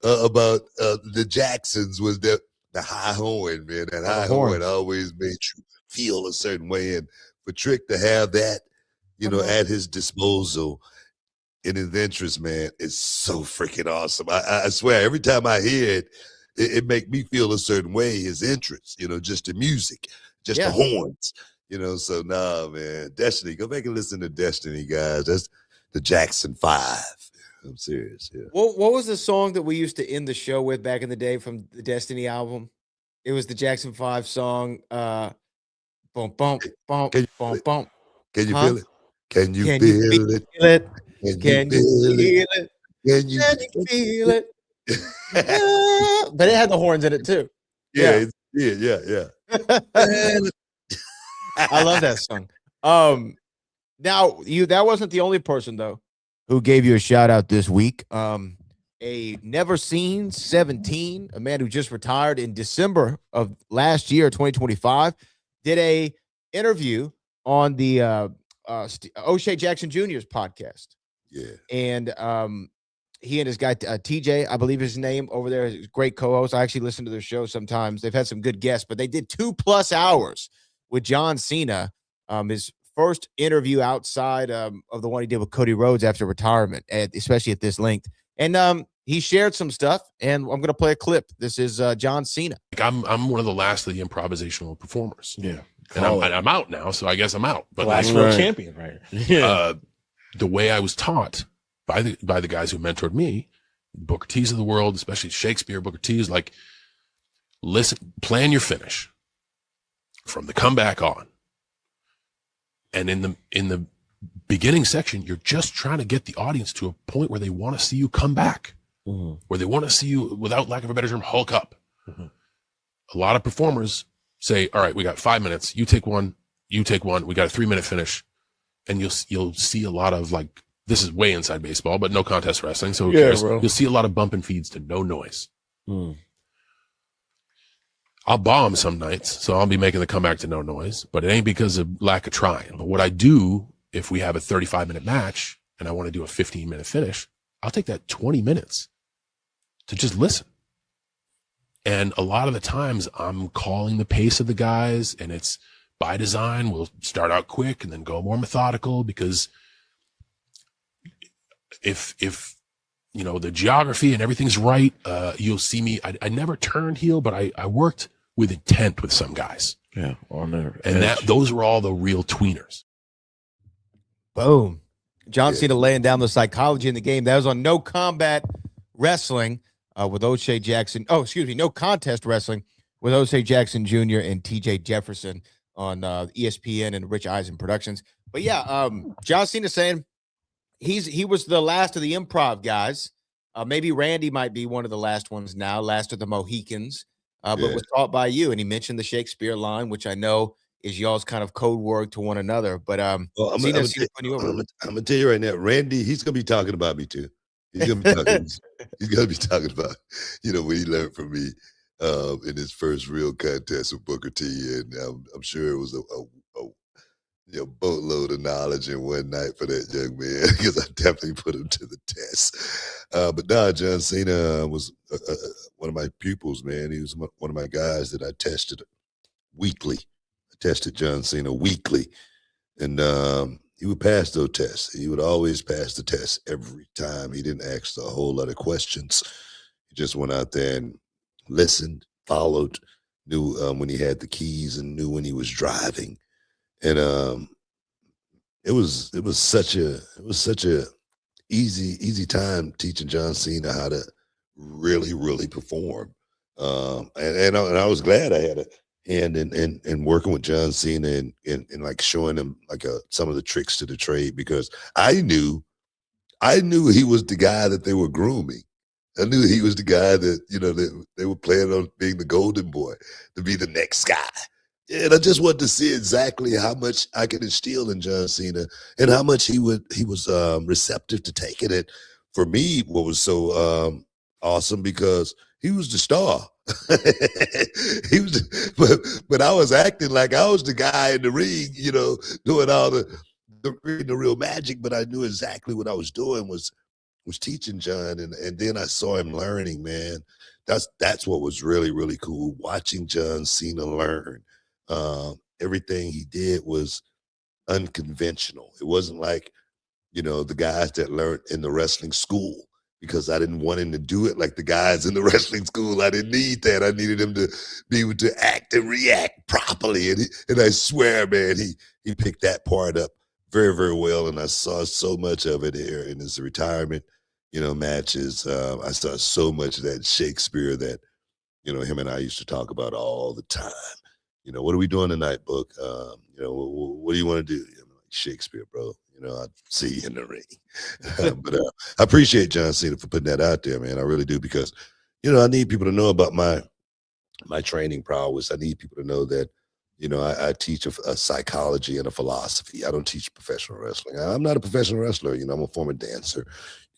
about the Jacksons was the high horn, man. That high horn always made you feel a certain way. And for Trick to have that, at his disposal in his interest, man, is so freaking awesome. I swear, every time I hear it, it make me feel a certain way, his interest, just the music, just the horns, so nah, man, Destiny, go back and listen to Destiny, guys. That's the Jackson 5. I'm serious. Yeah. What was the song that we used to end the show with back in the day from the Destiny album? It was the Jackson 5 song. Bump, bump, bump, bump, bump. Can you feel it? Can you feel it? Can you feel it? Can you feel it? But it had the horns in it too. Yeah. I love that song. Now that wasn't the only person though who gave you a shout out this week. A never seen 17, a man who just retired in December of last year, 2025, did a interview on the O'Shea Jackson Jr.'s podcast. Yeah. And he and his guy TJ, I believe his name over there, is a great co-host. I actually listen to their show sometimes. They've had some good guests, but they did 2+ hours with John Cena. His first interview outside of the one he did with Cody Rhodes after retirement, especially at this length. And he shared some stuff, and I'm going to play a clip. This is John Cena. I'm one of the last of the improvisational performers. Yeah. And I'm out now, so I guess I'm out. But last world champion, right? Yeah. The way I was taught by the guys who mentored me, Booker T's of the world, especially Shakespeare, Booker T, is like, listen, plan your finish from the comeback on. And in the beginning section, you're just trying to get the audience to a point where they want to see you come back, where they want to see you, without lack of a better term, hulk up. A lot of performers say, all right, we got 5 minutes. You take one. We got a 3-minute finish. And you'll see a lot of, like, this is way inside baseball, but no contest wrestling. So you'll see a lot of bump and feeds to no noise. I'll bomb some nights, so I'll be making the comeback to no noise, but it ain't because of lack of trying. But what I do, if we have a 35-minute match and I want to do a 15-minute finish, I'll take that 20 minutes to just listen. And a lot of the times I'm calling the pace of the guys, and it's by design. We'll start out quick and then go more methodical, because if the geography and everything's right, you'll see me. I never turned heel, but I worked with intent with some guys. Yeah, on there. And those were all the real tweeners. Boom. John Cena laying down the psychology in the game. That was on No Combat Wrestling with O'Shea Jackson. Oh, excuse me. No Contest Wrestling with O'Shea Jackson Jr. and TJ Jefferson on ESPN and Rich Eisen Productions. But yeah, John Cena saying he was the last of the improv guys. Maybe Randy might be one of the last ones now, last of the Mohicans, but was taught by you. And he mentioned the Shakespeare line, which I know is y'all's kind of code word to one another. But I'm gonna tell you right now, Randy, he's gonna be talking about me too. He's gonna be talking. He's gonna be talking about, what he learned from me in his first real contest with Booker T, and I'm sure it was a boatload of knowledge in one night for that young man because I definitely put him to the test. But nah, John Cena was one of my pupils, man. He was one of my guys that I tested weekly. I tested John Cena weekly, and he would pass those tests. He would always pass the test every time. He didn't ask a whole lot of questions. He just went out there and listened, followed, knew when he had the keys, and knew when he was driving. And it was such a easy time teaching John Cena how to really perform. And I was glad I had a hand in working with John Cena and like showing him like some of the tricks to the trade, because I knew he was the guy that they were grooming. I knew he was the guy that they were planning on being the golden boy, to be the next guy. And I just wanted to see exactly how much I could instill in John Cena and how much he was receptive to taking it. For me, what was so awesome, because he was the star. He was, but I was acting like I was the guy in the ring, doing all the real magic. But I knew exactly what I was doing was teaching John, and then I saw him learning. Man, that's what was really cool, watching John Cena learn. Everything he did was unconventional. It wasn't like, the guys that learned in the wrestling school, because I didn't want him to do it like the guys in the wrestling school. I didn't need that. I needed him to be able to act and react properly. And I swear, man, he picked that part up very well. And I saw so much of it here in his retirement, matches. I saw so much of that Shakespeare that, him and I used to talk about all the time. What are we doing tonight, Book? What do you want to do? I'm like, Shakespeare, bro. I'd see you in the ring. But I appreciate John Cena for putting that out there, man. I really do, because, I need people to know about my training prowess. I need people to know that, I teach a psychology and a philosophy. I don't teach professional wrestling. I'm not a professional wrestler. I'm a former dancer.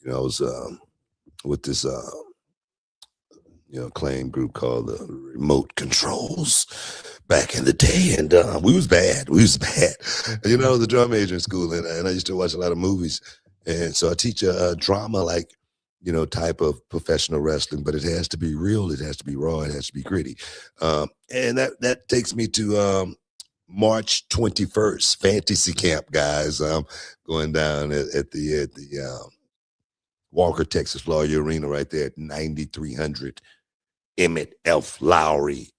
I was with this acclaimed group called the Remote Controls back in the day, and we was bad. I was a drum major in school, and I used to watch a lot of movies, and so I teach a drama like type of professional wrestling, but it has to be real, it has to be raw, it has to be gritty, and that takes me to March 21st, Fantasy Camp, guys. Going down at the Walker, Texas Lawyer Arena, right there at 9300 Emmett F. Lowry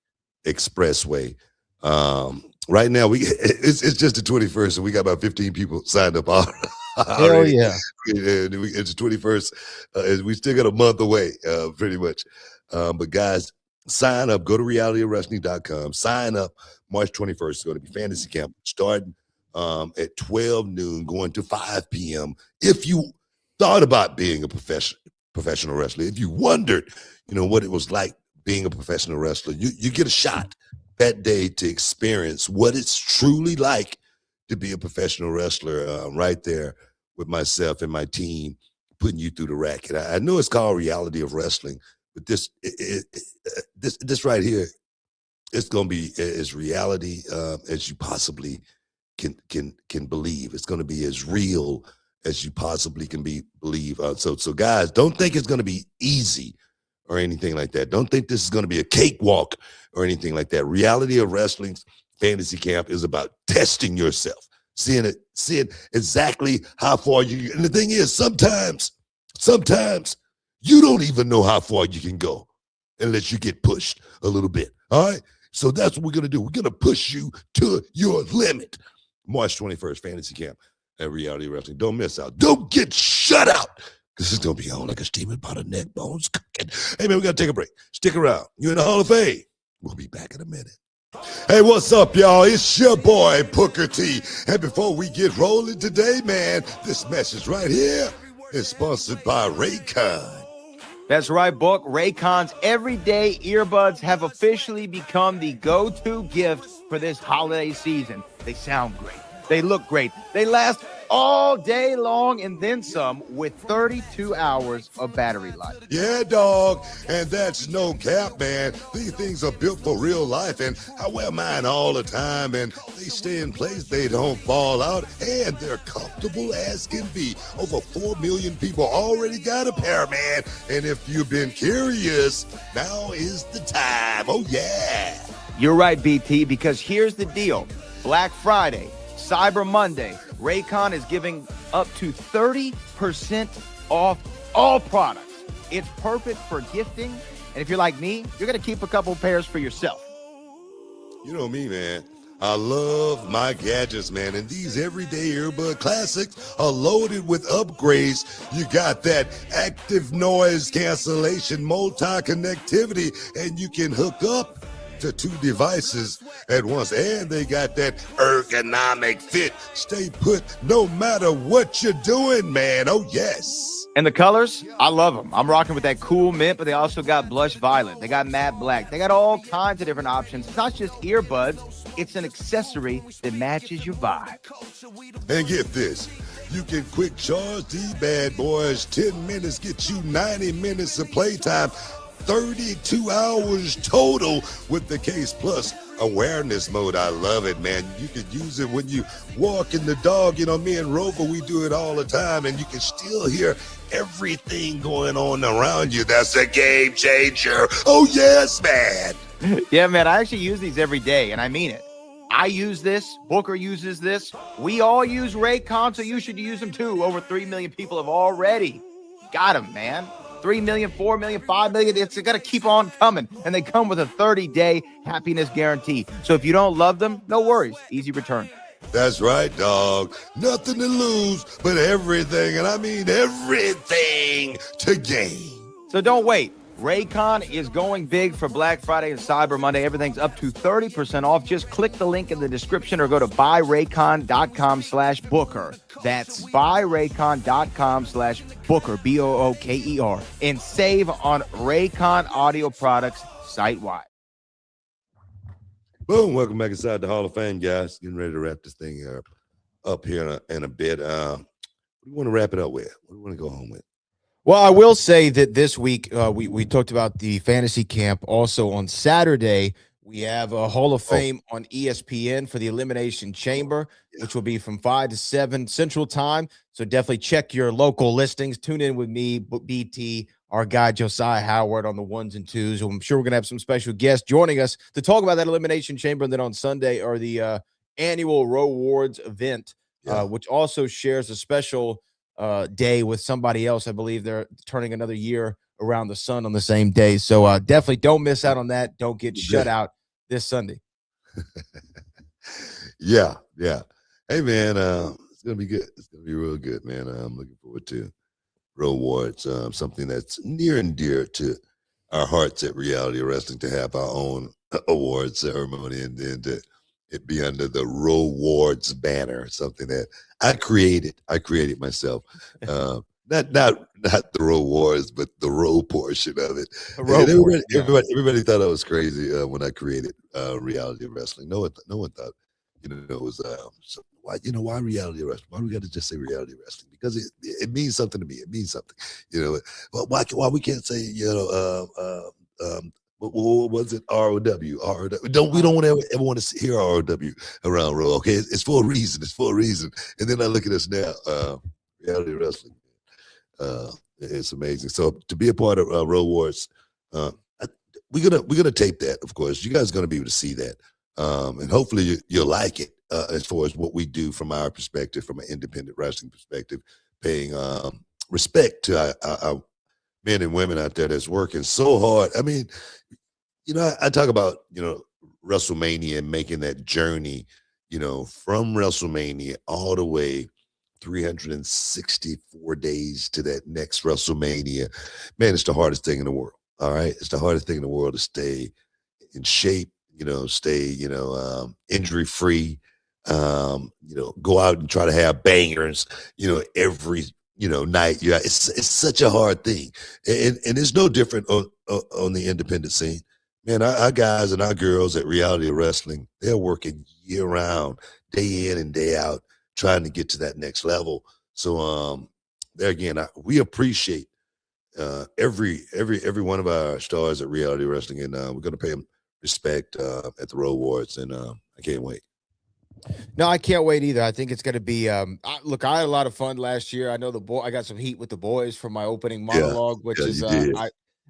Expressway. Right now, it's just the 21st, so we got about 15 people signed up already. Hell yeah. It's the 21st. We still got a month away, pretty much. But guys, sign up. Go to realityofwrestling.com. Sign up. March 21st is going to be Fantasy Camp, starting at 12 noon, going to 5 p.m. If you thought about being a professional wrestler, if you wondered, what it was like being a professional wrestler, you get a shot that day to experience what it's truly like to be a professional wrestler, right there with myself and my team, putting you through the racket. I know it's called Reality of Wrestling, but this right here, it's going to be as reality as you possibly can believe. It's going to be as real as you possibly can believe. So guys, don't think it's going to be easy or anything like that. Don't think this is going to be a cakewalk or anything like that. Reality of Wrestling's Fantasy Camp is about testing yourself, seeing exactly how far you. And the thing is, sometimes you don't even know how far you can go unless you get pushed a little bit. All right. So that's what we're going to do. We're going to push you to your limit. March 21st, Fantasy Camp at Reality Wrestling. Don't miss out. Don't get shut out. This is going to be on like a steaming pot of neck bones cooking. Hey, man, we got to take a break. Stick around. You're in the Hall of Fame. We'll be back in a minute. Hey, what's up, y'all? It's your boy, Booker T. And before we get rolling today, man, this message right here is sponsored by Raycon. That's right, Book. Raycon's everyday earbuds have officially become the go-to gift for this holiday season. They sound great. They look great. They last all day long and then some with 32 hours of battery life. Yeah, dog. And that's no cap, man. These things are built for real life, and I wear mine all the time, and they stay in place. They don't fall out, and they're comfortable as can be. Over 4 million people already got a pair, man. And if you've been curious, now is the time. Oh, yeah. You're right, BT, because here's the deal. Black Friday, Cyber Monday, Raycon is giving up to 30% off all products. It's perfect for gifting, and if you're like me, you're going to keep a couple pairs for yourself. You know me, man. I love my gadgets, man, and these everyday earbud classics are loaded with upgrades. You got that active noise cancellation, multi-connectivity, and you can hook up to 2 devices at once, and they got that ergonomic fit. Stay put no matter what you're doing, man. Oh, yes. And the colors, I love them. I'm rocking with that cool mint, but they also got blush violet. They got matte black. They got all kinds of different options. It's not just earbuds. It's an accessory that matches your vibe. And get this. You can quick charge these bad boys. 10 minutes get you 90 minutes of playtime. 32 hours total with the Case Plus awareness mode. I love it, man. You can use it when you walking the dog. You know, me and Rover, we do it all the time, and you can still hear everything going on around you. That's a game changer. Oh, yes, man. Yeah, man, I actually use these every day, and I mean it. I use this. Booker uses this. We all use Raycon, so you should use them too. Over 3 million people have already got them, man. 3 million, 4 million, 5 million. It's going to keep on coming. And they come with a 30-day happiness guarantee. So if you don't love them, no worries. Easy return. That's right, dog. Nothing to lose, but everything, and I mean everything, to gain. So don't wait. Raycon is going big for Black Friday and Cyber Monday. Everything's up to 30% off. Just click the link in the description or go to buyraycon.com/Booker. That's buyraycon.com/Booker, Booker, and save on Raycon audio products site-wide. Boom. Welcome back inside the Hall of Fame, guys. Getting ready to wrap this thing up here in a bit. What do you want to wrap it up with? What do you want to go home with? Well, I will say that this week we talked about the fantasy camp. Also on Saturday, we have a Hall of Fame on ESPN for the Elimination Chamber, which will be from 5 to 7 Central Time. So definitely check your local listings. Tune in with me, BT, our guy Josiah Howard on the 1s and 2s. I'm sure we're going to have some special guests joining us to talk about that Elimination Chamber. And then on Sunday are the annual Rewards event, which also shares a special day with somebody else. I believe they're turning another year around the sun on the same day. So definitely don't miss out on that. Don't get shut out this Sunday. Yeah. Hey, man, it's going to be good. It's going to be real good, man. I'm looking forward to Rewards, something that's near and dear to our hearts at Reality Wrestling, to have our own award ceremony and then to it be under the Rewards banner, something that I created myself. Not the rewards, but the row portion of it. Everybody thought I was crazy when I created Reality Wrestling. No one thought, it was why Reality Wrestling? Why do we got to just say Reality Wrestling? Because it means something to me. It means something. Well, why we can't say what was it? ROW. We don't ever want to hear ROW around Row. Okay, it's for a reason. And then I look at us now, Reality Wrestling. It's amazing. So to be a part of Rewards, we're gonna tape that. Of course, you guys are gonna be able to see that, and hopefully you'll like it. As far as what we do from our perspective, from an independent wrestling perspective, paying respect to our men and women out there that's working so hard. I mean, I talk about, WrestleMania and making that journey, from WrestleMania all the way 364 days to that next WrestleMania. Man, it's the hardest thing in the world. All right. It's the hardest thing in the world to stay in shape, stay, injury free, go out and try to have bangers, every night. Yeah, it's such a hard thing, and it's no different on the independent scene. Man, our guys and our girls at Reality Wrestling, they're working year round, day in and day out trying to get to that next level. So there again, we appreciate every one of our stars at Reality Wrestling, and we're going to pay them respect at the Road Awards, and I can't wait. No, I can't wait either. I think it's going to be. Look, I had a lot of fun last year. I know I got some heat with the boys for my opening monologue, which is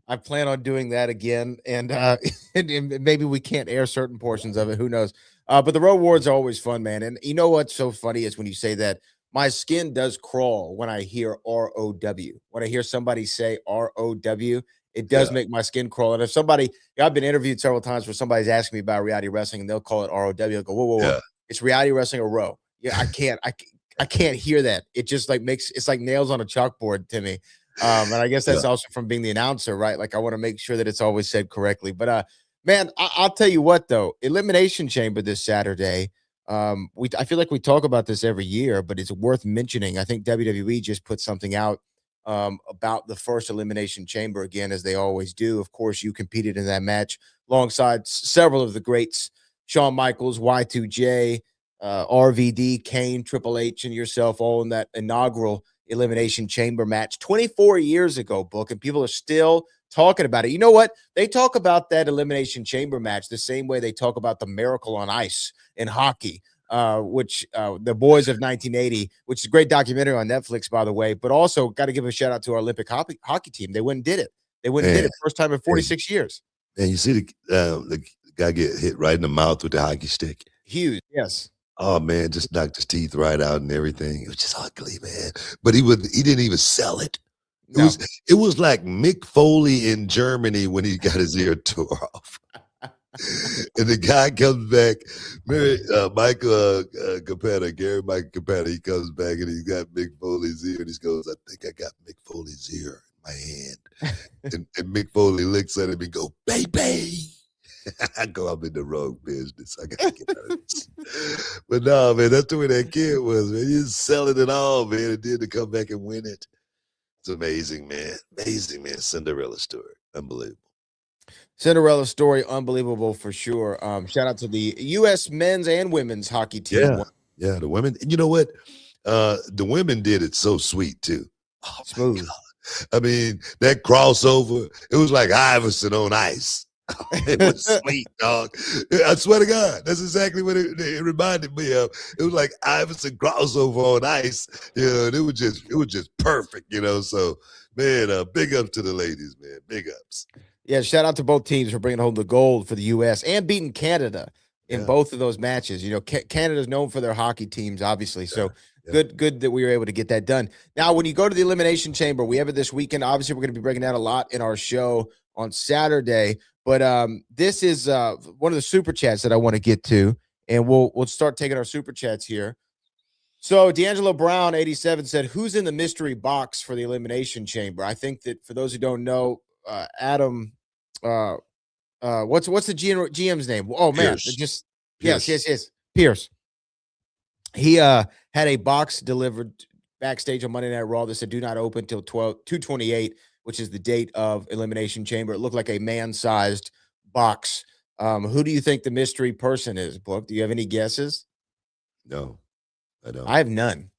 I plan on doing that again, and and maybe we can't air certain portions of it. Who knows? But the Road Awards are always fun, man. And you know what's so funny is when you say that, my skin does crawl when I hear ROW. When I hear somebody say ROW, it does make my skin crawl. And if somebody, I've been interviewed several times where somebody's asking me about reality wrestling and they'll call it ROW. I go, whoa, whoa, whoa. It's reality wrestling or row. Yeah, I can't hear that. It just like it's like nails on a chalkboard to me. And I guess that's also from being the announcer, right? Like I want to make sure that it's always said correctly. But man, I'll tell you what though, Elimination Chamber this Saturday. I feel like we talk about this every year, but it's worth mentioning. I think WWE just put something out about the first Elimination Chamber again, as they always do. Of course, you competed in that match alongside several of the greats. Shawn Michaels, Y2J, RVD, Kane, Triple H, and yourself, all in that inaugural Elimination Chamber match 24 years ago, Book, and people are still talking about it. You know what? They talk about that Elimination Chamber match the same way they talk about the Miracle on Ice in hockey, which the Boys of 1980, which is a great documentary on Netflix, by the way, but also got to give a shout out to our Olympic hockey team. They went and did it. They went and did it. First time in 46 years. And you see the guy get hit right in the mouth with the hockey stick. Huge, yes. Oh man, just knocked his teeth right out and everything. It was just ugly, man. But he didn't even sell it. It was like Mick Foley in Germany when he got his ear tore off. And the guy comes back, Michael Michael Capetta, he comes back and he's got Mick Foley's ear and he goes, I think I got Mick Foley's ear in my hand. and Mick Foley looks at him and go, baby. I go, I'm in the wrong business. I gotta get out of this. But no, man, that's the way that kid was, man. He's selling it all, man. And then to come back and win it. It's amazing, man. Amazing, man. Cinderella story. Unbelievable. Cinderella story, unbelievable for sure. Shout out to the U.S. men's and women's hockey team. Yeah, the women. And you know what? The women did it so sweet too. Oh, smooth. I mean, that crossover, it was like Iverson on ice. It was sweet, dog. I swear to God, that's exactly what it reminded me of. It was like Iverson crossover on ice, you know, and it was just perfect, you know. So, man, big ups to the ladies, man. Big ups. Yeah, shout out to both teams for bringing home the gold for the U.S. and beating Canada in both of those matches. You know, Canada's known for their hockey teams, obviously. So good that we were able to get that done. Now, when you go to the Elimination Chamber, we have it this weekend. Obviously, we're going to be breaking down a lot in our show on Saturday. But this is one of the super chats that I want to get to, and we'll start taking our super chats here. So D'Angelo Brown 87 said, "Who's in the mystery box for the Elimination Chamber?" I think that for those who don't know, Adam, what's the GM's name? Oh man, Pierce. Yes, Pierce. He had a box delivered backstage on Monday Night Raw that said "Do not open till 2/28." Which is the date of Elimination Chamber. It looked like a man-sized box. Who do you think the mystery person is, Book? Do you have any guesses? No, I don't. I have none.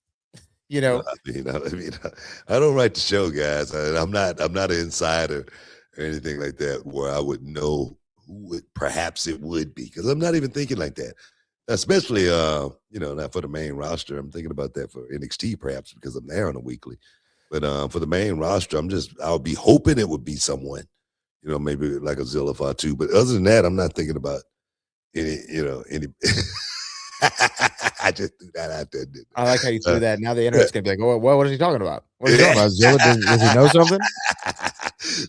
You know, I don't write the show, guys. I'm not an insider or anything like that where I would know who perhaps it would be, because I'm not even thinking like that. Especially, not for the main roster. I'm thinking about that for NXT, perhaps, because I'm there on a weekly. But for the main roster, I'll be hoping it would be someone, maybe like a Zilla Fatu. But other than that, I'm not thinking about any. I just threw that out there. I like how you threw that. Now the internet's gonna be like, "Oh, what is he talking about? What is he talking about? Zilla? Does he know something?"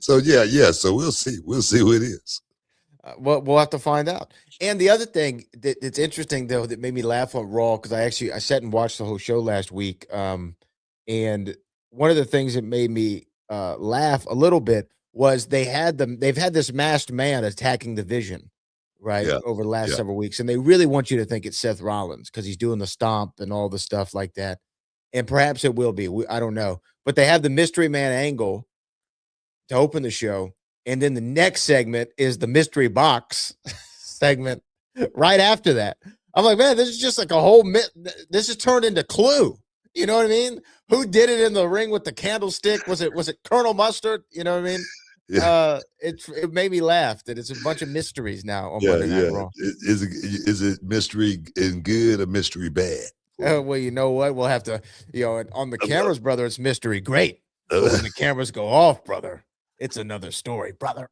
So yeah. So we'll see. We'll see who it is. We'll have to find out. And the other thing that's interesting though that made me laugh on Raw, because I sat and watched the whole show last week, and one of the things that made me laugh a little bit was they've had this masked man attacking the Vision, right, over the last several weeks, and they really want you to think it's Seth Rollins because he's doing the stomp and all the stuff like that, and perhaps it will be. I don't know, but they have the mystery man angle to open the show, and then the next segment is the mystery box segment right after that. I'm like, man, this is just like a whole this is turned into Clue. You know what I mean? Who did it in the ring with the candlestick? Was it Colonel Mustard? You know what I mean? Yeah. It made me laugh that it's a bunch of mysteries now on Yeah, Monday Night yeah. Raw. Is it mystery and good or mystery bad? Well, you know what? We'll have to, on the cameras, brother, it's mystery great. But when the cameras go off, brother, it's another story, brother.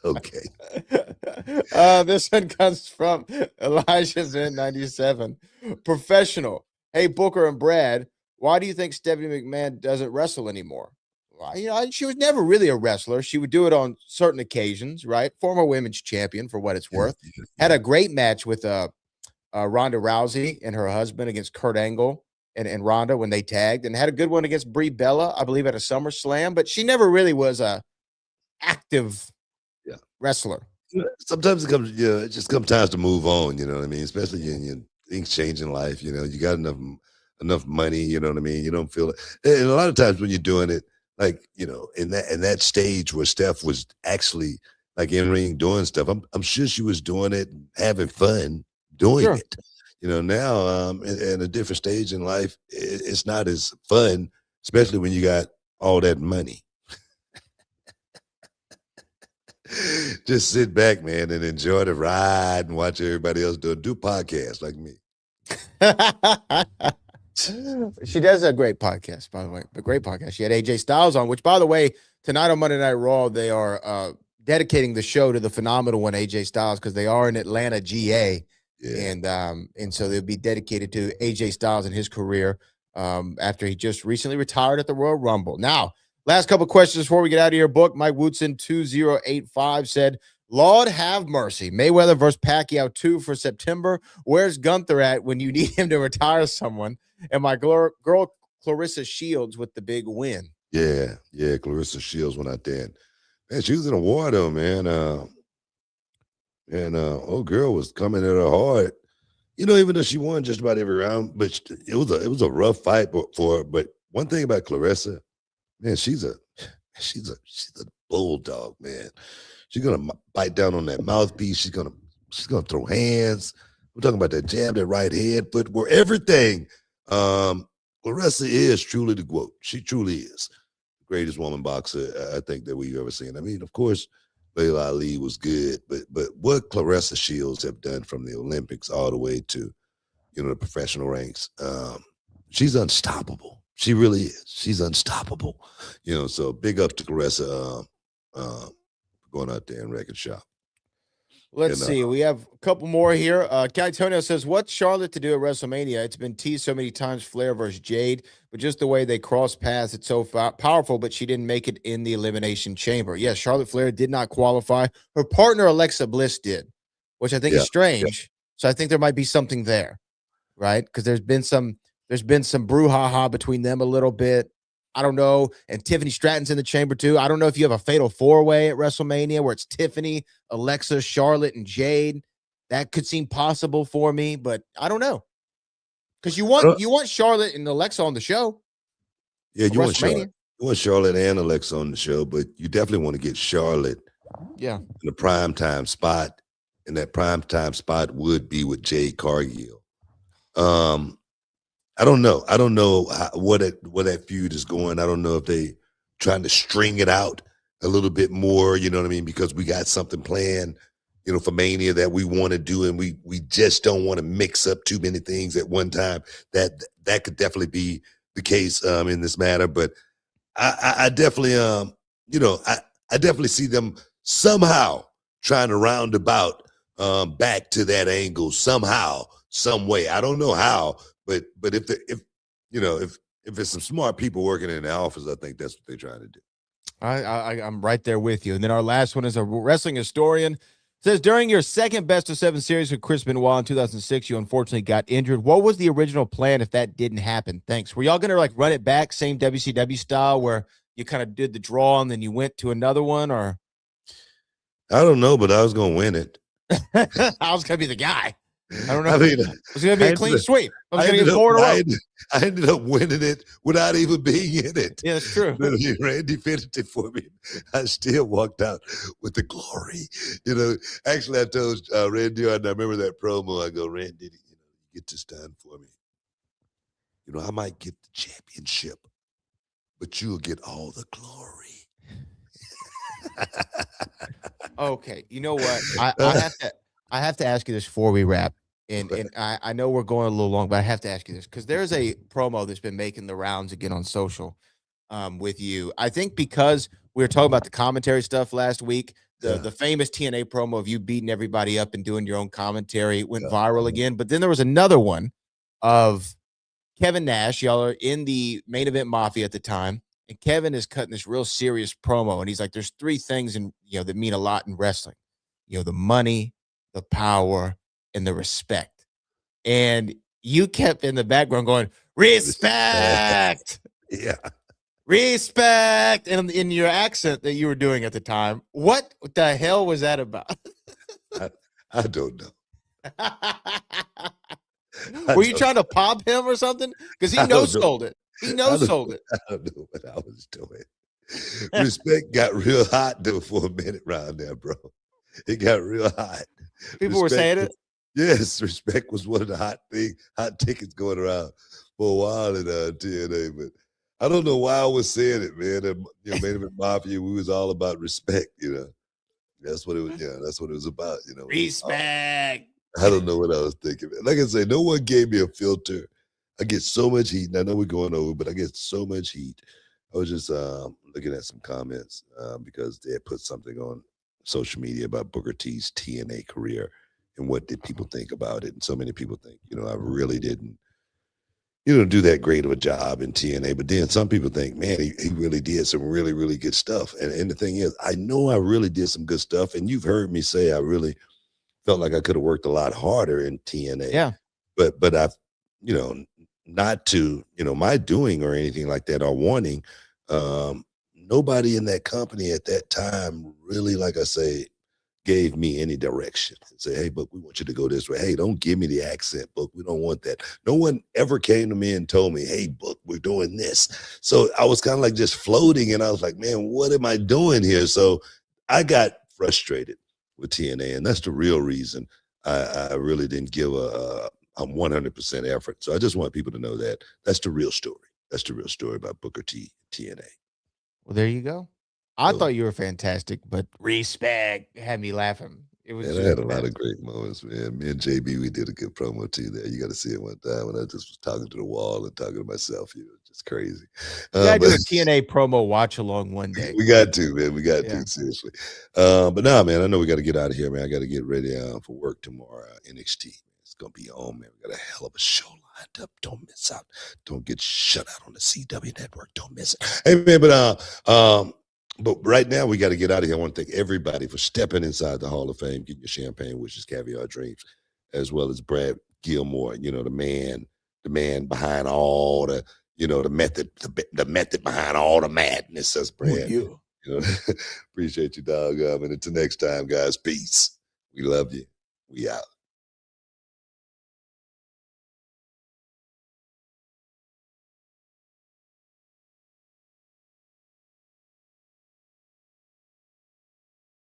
Okay. This one comes from Elijah's in 97. Professional. Hey, Booker and Brad, why do you think Stephanie McMahon doesn't wrestle anymore? Well, she was never really a wrestler. She would do it on certain occasions, right? Former women's champion, for what it's worth. Had a great match with Ronda Rousey and her husband against Kurt Angle and Ronda when they tagged, and had a good one against Brie Bella, I believe, at a SummerSlam. But she never really was a active wrestler. Sometimes it just comes times to move on, you know what I mean? Especially in things change in life, you got enough money, you know what I mean? You don't feel it. And a lot of times when you're doing it, like, in that stage where Steph was actually like in ring doing stuff, I'm sure she was doing it and having fun doing it. Now in a different stage in life, it's not as fun, especially when you got all that money. Just sit back, man, and enjoy the ride and watch everybody else do podcasts like me. She does a great podcast, by the way. A great podcast. She had AJ Styles on, which, by the way, tonight on Monday Night Raw, they are dedicating the show to the phenomenal one, AJ Styles, because they are in Atlanta, GA. Yeah. And so they'll be dedicated to AJ Styles and his career after he just recently retired at the Royal Rumble. Now, last couple questions before we get out of here. Book Mike Woodson 2085 said, Lord have mercy. Mayweather versus Pacquiao 2 for September. Where's Gunther at when you need him to retire someone? And my girl Clarissa Shields with the big win. Yeah, Clarissa Shields went out there. Man, she was in a war though, man. Old girl was coming at her hard. Even though she won just about every round, but it was a rough fight for her. But one thing about Clarissa, man, she's a bulldog, man. She's gonna bite down on that mouthpiece. She's gonna throw hands. We're talking about that jab, that right hand, footwork, everything. Clarissa is truly the GOAT. She truly is the greatest woman boxer I think that we've ever seen. I mean, of course, Layla Ali was good, but what Clarissa Shields have done from the Olympics all the way to the professional ranks, she's unstoppable. She really is. She's unstoppable. So big up to Clarissa going out there and wrecking shop. Let's see. We have a couple more here. Antonio says, what's Charlotte to do at WrestleMania? It's been teased so many times, Flair versus Jade, but just the way they cross paths, it's so powerful, but she didn't make it in the Elimination Chamber. Yes, Charlotte Flair did not qualify. Her partner, Alexa Bliss, did, which I think is strange. Yeah. So I think there might be something there, right? Because there's been some brouhaha between them a little bit. I don't know. And Tiffany Stratton's in the chamber too. I don't know if you have a fatal four-way at WrestleMania where it's Tiffany, Alexa, Charlotte, and Jade. That could seem possible for me, but I don't know. Because you want Charlotte and Alexa on the show. Yeah, you want Charlotte and Alexa on the show, but you definitely want to get Charlotte in the primetime spot. And that primetime spot would be with Jade Cargill. I don't know. I don't know where that feud is going. I don't know if they trying to string it out a little bit more, you know what I mean? Because we got something planned, for Mania that we want to do, and we just don't want to mix up too many things at one time. That could definitely be the case in this matter. But I definitely I definitely see them somehow trying to round about back to that angle somehow, some way. I don't know how. But if it's some smart people working in the office, I think that's what they're trying to do. I'm right there with you. And then our last one is a wrestling historian. It says, during your second best of 7 series with Chris Benoit in 2006, you unfortunately got injured. What was the original plan if that didn't happen? Thanks. Were y'all going to run it back, same WCW style, where you kind of did the draw and then you went to another one, or? I don't know, but I was going to win it. I was going to be the guy. I don't know. I mean, it was going to be a clean sweep. I was going to get I 4 in a row. I ended up winning it without even being in it. Yeah, that's true. Literally, Randy finished it for me. I still walked out with the glory. You know, actually, I told Randy, and I remember that promo. I go, Randy, you know, get this done for me. You know, I might get the championship, but you'll get all the glory. Okay, you know what? I have to ask you this before we wrap. And I know we're going a little long, but I have to ask you this because there's a promo that's been making the rounds again on social with you. I think because we were talking about the commentary stuff last week, the famous TNA promo of you beating everybody up and doing your own commentary went viral again. But then there was another one of Kevin Nash. Y'all are in the Main Event Mafia at the time. And Kevin is cutting this real serious promo. And he's like, there's 3 things that mean a lot in wrestling. The money, the power, and the respect. And you kept in the background going, respect. Yeah. Respect. And in your accent that you were doing at the time, what the hell was that about? I don't know. Were you trying to pop him or something? Because he no-sold it. He no-sold it. I don't know what I was doing. Respect got real hot though for a minute around there, bro. It got real hot. People were saying it. Yes, respect was one of the hot tickets going around for a while in TNA. But I don't know why I was saying it, man. Main Event Mafia, we was all about respect, That's what it was. Yeah, that's what it was about, Respect. I don't know what I was thinking. Like I say, no one gave me a filter. I get so much heat, and I know we're going over, but I get so much heat. I was just looking at some comments because they had put something on social media about Booker T's TNA career and what did people think about it. And so many people think, I really didn't, do that great of a job in TNA. But then some people think, man, he really did some really, really good stuff. And the thing is, I know I really did some good stuff. And you've heard me say I really felt like I could have worked a lot harder in TNA. Yeah. But I've, not to, my doing or anything like that or wanting, nobody in that company at that time really, like I say, gave me any direction. Say, hey, Book, we want you to go this way. Hey, don't give me the accent, Book. We don't want that. No one ever came to me and told me, hey, Book, we're doing this. So I was kind of like just floating, and I was like, man, what am I doing here? So I got frustrated with TNA, and that's the real reason I really didn't give a 100% effort. So I just want people to know that that's the real story. That's the real story about Booker T, TNA. Well, there you go. I thought you were fantastic, but respect had me laughing. It was. I had a lot of great moments, man. Me and JB, we did a good promo too there. You got to see it one time when I just was talking to the wall and talking to myself. Just crazy. We got to do a TNA promo watch along one day. We got to, man. We got to, seriously. But nah, man, I know we got to get out of here, man. I got to get ready for work tomorrow. NXT. It's going to be on, man. We got a hell of a show lined up. Don't miss out. Don't get shut out on the CW network. Don't miss it. Hey, man, but right now we got to get out of here. I want to thank everybody for stepping inside the Hall of Fame, getting your champagne wishes, caviar dreams, as well as Brad Gilmore, the man behind all the, the method behind all the madness. Says Brad. Appreciate you, dog. And until next time, guys, peace. We love you. We out.